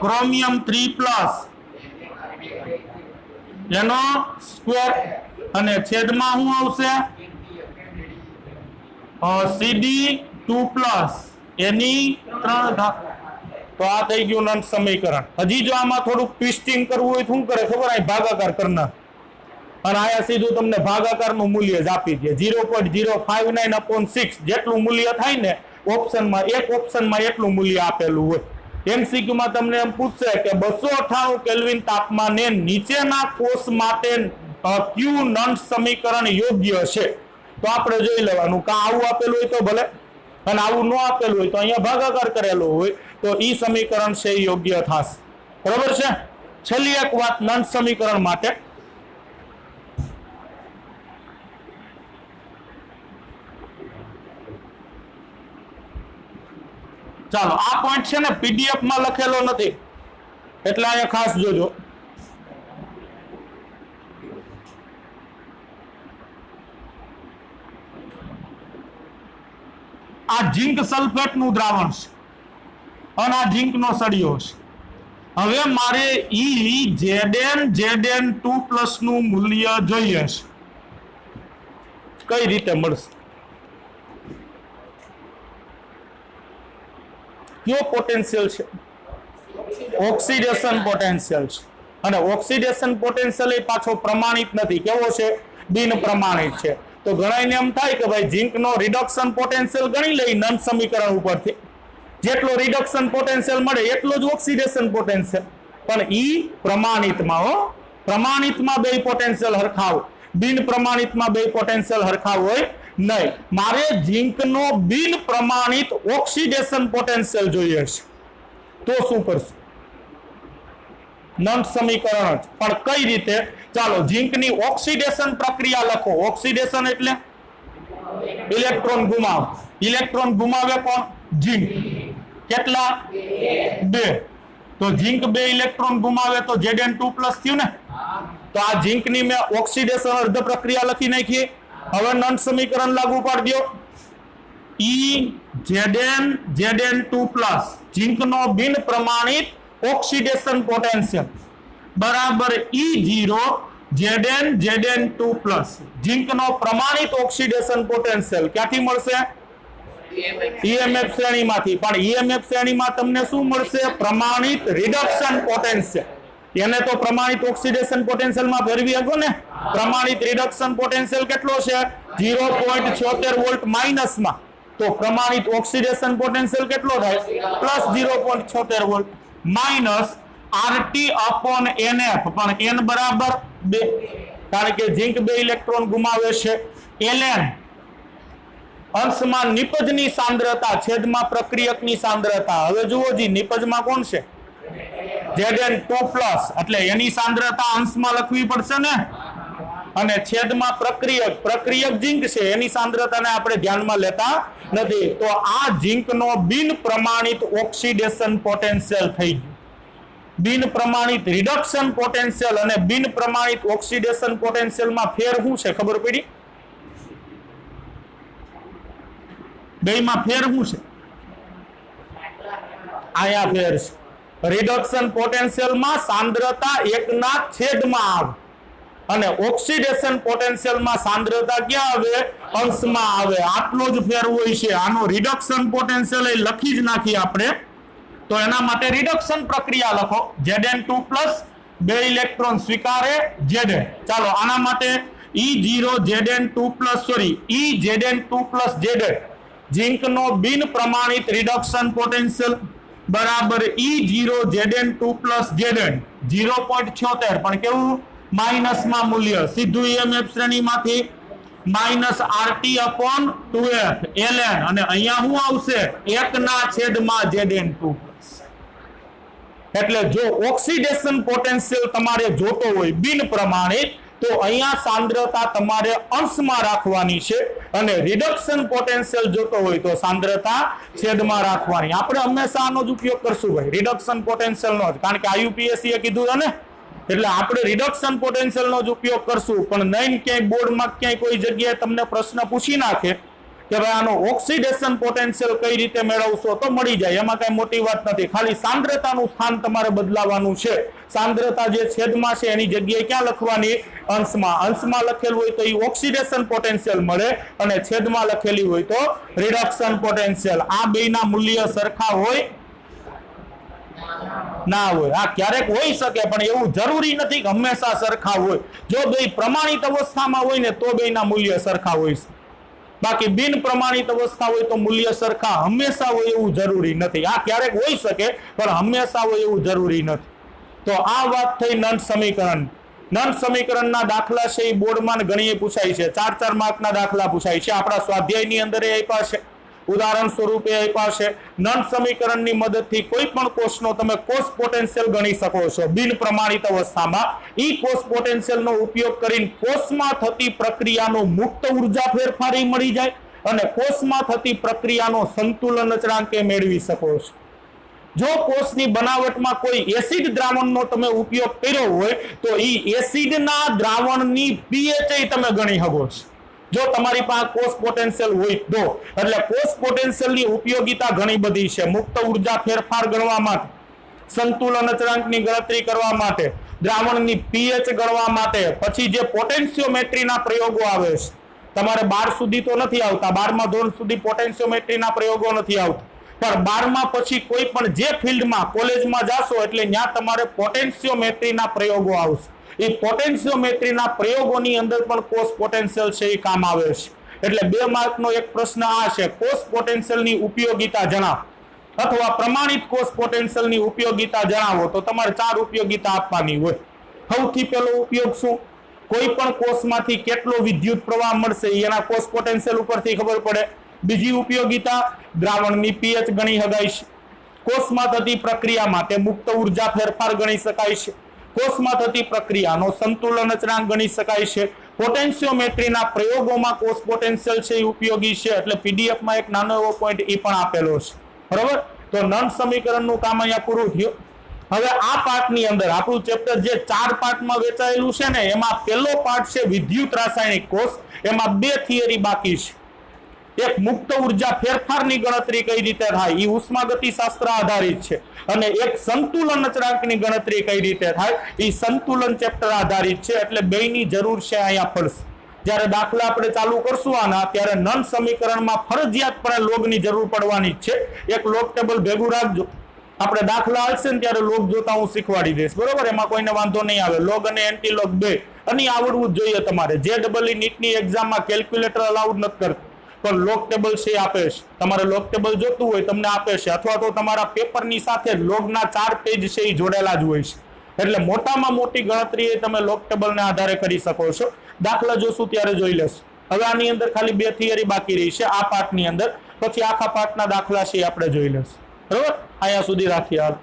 ક્રોમિયમ 3+ એનો સ્ક્વેર, અને છેદમાં શું આવશે? Cd2+ એની 3 ઘાત. તો આ થઈ ગયું નંદ સમીકરણ. હજી જો આમાં થોડુંક ટ્વિસ્ટિંગ કરવું હોય શું કરે ખબર? અહીં ભાગાકાર કરના, અને આયા સીધું તમને ભાગાકારનું મૂલ્ય જ આપી દે. 0.059/6 જેટલું મૂલ્ય થાય ને ઓપ્શનમાં, એક ઓપ્શનમાં એટલું મૂલ્ય આપેલું હોય. એમસીક્યુ માં તમને એમ પૂછશે કે 298 કેલ્વિન તાપમાને નીચેના કોષ માટે કયું નંદ સમીકરણ યોગ્ય છે? તો આપણે જોઈ લેવાનું કે આવું આપેલું હોય તો ભલે, અને આવું ન આપેલું હોય તો અહીંયા ભાગાકાર કરેલો હોય તો ઈ સમીકરણ છે યોગ્ય થશે. બરાબર છે? છેલ્લી એક વાત નંદ સમીકરણ માટે, ચાલો આ પોઈન્ટ છે ને પીડીએફ માં લખેલો નથી, એટલે અહીંયા ખાસ જોજો. આ ઝીંક સલ્ફેટ નું દ્રાવણ છે અને આ ઝીંક નો સળિયો છે. હવે મારે Zn2+ નું મૂલ્ય જોઈએ છે. કઈ રીતે મળશે? કયો પોટેન્શિયલ છે? ઓક્સિડેશન પોટેન્શિયલ છે, અને ઓક્સિડેશન પોટેન્શિયલ એ પાછો પ્રમાણિત નથી. કેવો છે? બિન પ્રમાણિત છે. તો ઘણાને એમ થાય કે ભાઈ ઝીંક નો રિડક્શન પોટેન્શિયલ ગણી લઈ નંદ સમીકરણ ઉપરથી, જેટલો રિડક્શન પોટેન્શિયલ મળે એટલો જ ઓક્સિડેશન પોટેન્શિયલ. પણ ઈ પ્રમાણિતમાં હો, પ્રમાણિતમાં બે પોટેન્શિયલ હરખા હોય, બિન પ્રમાણિતમાં બે પોટેન્શિયલ હરખા હોય નહીં. મારે ઝીંકનો બિન પ્રમાણિત ઓક્સિડેશન પોટેન્શિયલ જોઈએ છે, તો શું કરશું? નંદ સમીકરણ જ. પણ કઈ રીતે? ચાલો ઝીંકની ઓક્સિડેશન પ્રક્રિયા લખો. ઓક્સિડેશન એટલે ઇલેક્ટ્રોન ગુમાવ. ઇલેક્ટ્રોન ગુમાવે કોણ? ઝીંક. કેટલા? 2. તો ઝીંક 2 ઇલેક્ટ્રોન ગુમાવે તો Zn2+ થયું ને. તો આ ઝીંકની મેં ઓક્સિડેશન અર્ધ પ્રક્રિયા લખી નાખી. હવે નંદ સમીકરણ લાગુ પાડી દો. Zn2+ ઝીંકનો બિન પ્રમાણિત ઓક્સિડેશન પોટેન્શિયલ બરાબર E0 Zn2+. ઝીંકનો પ્રમાણિત ઓક્સિડેશન પોટેન્શિયલ ક્યાંથી મળશે? EMF શ્રેણીમાંથી. પણ EMF શ્રેણીમાં તમને શું મળશે? પ્રમાણિત રિડક્શન પોટેન્શિયલ. એને તો પ્રમાણિત ઓક્સિડેશન પોટેન્શિયલ માં ફેરવી શકો ને. પ્રમાણિત રિડક્શન પોટેન્શિયલ કેટલો છે? 0.76 વોલ્ટ માઇનસ માં. તો પ્રમાણિત ઓક્સિડેશન પોટેન્શિયલ કેટલો થાય? +0.76 વોલ્ટ માઇનસ RT/NF. પણ n બરાબર 2, કારણ કે ઝીંક 2 ઇલેક્ટ્રોન ગુમાવે છે. ln અંશમાં નિપજની સાંદ્રતા છેદમાં પ્રક્રિયકની સાંદ્રતા. હવે જુઓ જી, નિપજમાં કોણ છે? Zn2+, એટલે એની સાંદ્રતા અંશમાં લખવી પડશે ને, અને છેદમાં પ્રક્રિયક. પ્રક્રિયક ઝીંક છે, એની સાંદ્રતાને આપણે ધ્યાનમાં લેતા નથી. તો આ ઝીંકનો બિન પ્રમાણિત ઓક્સિડેશન પોટેન્શિયલ થઈ ગયું. બિન પ્રમાણિત રિડક્શન પોટેન્શિયલ અને બિન પ્રમાણિત ઓક્સિડેશન પોટેન્શિયલમાં ફેર શું છે? ખબર પડી? બેમાં ફેર શું છે? આયા ફેર છે. રિડક્શન પોટેન્શિયલમાં સાંદ્રતા 1ના છેદમાં આવે, અને ઓક્સિડેશન પોટેન્શિયલમાં સાંદ્રતા ક્યાં આવે? અંશમાં આવે. આટલો જ ફેર હોય છે. આનો રિડક્શન પોટેન્શિયલ એ લખી જ નાખી આપણે. તો એના માટે રિડક્શન પ્રક્રિયા લખો. Zn2+ બે ઇલેક્ટ્રોન સ્વીકારે Zn. ચાલો આના માટે E0Zn2 plus EZn2 plus Zn ઝીંકનો બિન પ્રમાણિત રિડક્શન પોટેન્શિયલ બરાબર E0Zn2 પ્લસ Zn 0.76 પણ કેવું માઇનસમાં મૂલ્ય સીધું EMF શ્રેણીમાંથી માઇનસ RT/2F ln અને અહીંયા શું આવશે 1/Zn2 એટલે જો ઓક્સિડેશન પોટેન્શિયલ તમારે જોતો હોય બિન પ્રમાણિત તો અહીંયા સાંદ્રતા તમારે અંશમાં રાખવાની છે અને રિડક્શન પોટેન્શિયલ જોતો હોય તો સાંદ્રતા છેદમાં રાખવાની. આપણે હંમેશા આનો જ ઉપયોગ કરશું ભાઈ, રિડક્શન પોટેન્શિયલ નો જ, કારણ કે IUPAC એ કીધું ને, એટલે આપણે રિડક્શન પોટેન્શિયલ નો જ ઉપયોગ કરશું. પણ નહીં ક્યાંય બોર્ડમાં ક્યાંય કોઈ જગ્યાએ તમને પ્રશ્ન પૂછી નાખે કે ભાઈ આનો ઓક્સિડેશન પોટેન્શિયલ કઈ રીતે મેળવશો, તો મળી જાય, એમાં કઈ મોટી વાત નથી. ખાલી સાંદ્રતાનું સ્થાન તમારે બદલાવાનું છે. સાંદ્રતા જે છેદમાં છે એની જગ્યાએ ક્યાં લખવાની? અંશમાં. અંશમાં લખેલું હોય તો એ ઓક્સિડેશન પોટેન્શિયલ મળે અને છેદમાં લખેલી હોય તો રિડક્શન પોટેન્શિયલ. આ બેના મૂલ્ય સરખા હોય ના હોય? આ ક્યારેક હોઈ શકે પણ એવું જરૂરી નથી કે હંમેશા સરખા હોય. જો બે પ્રમાણિત અવસ્થામાં હોય ને તો બેના મૂલ્ય સરખા હોય છે, બાકી બિન પ્રમાણિત અવસ્થા હોય તો મૂલ્ય સરખા હંમેશા હોય એવું જરૂરી નથી. આ ક્યારેક હોઈ શકે પણ હંમેશા હોય એવું જરૂરી નથી. તો આ વાત થઈ નંદ સમીકરણ. નંદ સમીકરણના દાખલા છે એ બોર્ડમાં ઘણી પૂછાય છે, 4-4 માર્કના દાખલા પૂછાય છે. આપણા સ્વાધ્યાયની અંદર આપ્યા છે, ઉદાહરણ સ્વરૂપે આપ્યા છે. નંદ સમીકરણની મદદથી કોઈ પણ કોષનો તમે કોષ પોટેન્શિયલ ગણી શકો છો બિન પ્રમાણિત અવસ્થામાં. ઈ કોષ પોટેન્શિયલનો ઉપયોગ કરીને કોષમાં થતી પ્રક્રિયાનો મુક્ત ઉર્જા ફેરફારી મળી જાય અને કોષમાં થતી પ્રક્રિયાનો સંતુલન અચળાંક મેળવી શકો છો. જો કોષની બનાવટમાં કોઈ એસિડ દ્રાવણનો તમે ઉપયોગ કર્યો હોય તો ઈ એસિડના દ્રાવણની pH તમે ગણી શકો છો, જો તમારી પાસે કોષ પોટેન્શિયલ હોય તો. એટલે કોષ પોટેન્શિયલની ઉપયોગિતા ઘણી બધી છે. મુક્ત ઉર્જા ફેરફાર ગણવા માટે, સંતુલન અચળાંકની ગણતરી કરવા માટે, દ્રાવણની pH ગણવા માટે. પછી જે પોટેન્શિયોમેટ્રીના પ્રયોગો આવે છે, તમારે 12 સુધી તો નથી આવતા, 12મા ધોરણ સુધી પોટેન્શિયોમેટ્રીના પ્રયોગો નથી આવતા, પણ 12મા પછી કોઈ પણ જે ફિલ્ડમાં કોલેજમાં જાશો એટલે ત્યાં તમારે પોટેન્શિયોમેટ્રીના પ્રયોગો આવશે. એ પોટેન્શિયોમેટ્રીના પ્રયોગોની અંદર પણ કોષ પોટેન્શિયલ છે એ કામ આવે છે. એટલે 2 માર્કનો એક પ્રશ્ન આ છે, કોષ પોટેન્શિયલની ઉપયોગિતા જણાવો અથવા પ્રમાણિત કોષ પોટેન્શિયલની ઉપયોગિતા જણાવો. તો તમારે 4 ઉપયોગિતા આપવાની હોય. સૌથી પહેલો ઉપયોગ શું? કોઈ પણ કોષમાંથી કેટલો વિદ્યુત પ્રવાહ મળશે એના કોષ પોટેન્શિયલ ઉપરથી ખબર પડે. બીજી ઉપયોગિતા, દ્રાવણની pH ગણી શકાય છે. કોષમાં થતી પ્રક્રિયા માટે મુક્ત ઉર્જા ફેરફાર ગણી શકાય છે. કોષમાં થતી પ્રક્રિયાનો સંતુલન અચળાંક ગણી શકાય છે. પોટેન્શિયોમેટ્રીના પ્રયોગોમાં કોષ પોટેન્શિયલ છે એ ઉપયોગી છે. એટલે પીડીએફમાં એક નાનો એવો પોઈન્ટ એ પણ આપેલો છે, બરોબર. તો નંદ સમીકરણનું કામ અહીંયા પૂરું થયું. હવે આ પાઠની અંદર આપણું ચેપ્ટર જે 4 પાર્ટમાં વેચાયેલું છે ને, એમાં પહેલો પાર્ટ છે વિદ્યુત રાસાયણિક કોષ. એમાં 2 થિયરી બાકી છે. એક મુક્ત ઉર્જા ફેરફારની ગણતરી કઈ રીતે થાય એ ઉષ્માગતિશાસ્ત્ર આધારિત છે, અને એક સંતુલન અચળાંકની ગણતરી કઈ રીતે થાય એ સંતુલન ચેપ્ટર આધારિત છે. એટલે બેયની જરૂર છે અહીંયા પડશે. જ્યારે દાખલા આપણે ચાલુ કરશું આના, ત્યારે નંદ સમીકરણમાં ફરજિયાતપણે લોગની જરૂર પડવાની જ છે. એક લોગ ટેબલ ભેગું રાખજો. આપણે દાખલા આવશે ને ત્યારે લોગ જોતા હું શીખવાડી દઈશ, બરોબર. એમાં કોઈને વાંધો નહીં આવે. લોગ અને એન્ટી લોગ બે અને આવડવું જ જોઈએ તમારે. JEE નીટની એક્ઝામમાં કેલ્ક્યુલેટર અલાઉડ નથી કરતું, પણ લોગ ટેબલ છે આપે છે. તમારે લોગ ટેબલ જોતું હોય તમને આપે છે, અથવા તો તમારા પેપરની સાથે લોગના 4 પેજ છે એ જોડેલા જ હોય છે. એટલે મોટામાં મોટી ગણતરી એ તમે લોગ ટેબલને આધારે કરી શકો છો. દાખલા જોશું ત્યારે જોઈ લેશું. હવે આની અંદર ખાલી 2 થિયરી બાકી રહી છે આ પાર્ટની અંદર. પછી આખા પાર્ટના દાખલા છે આપણે જોઈ લેશું, બરોબર. અહીંયા સુધી રાખીએ હાલ.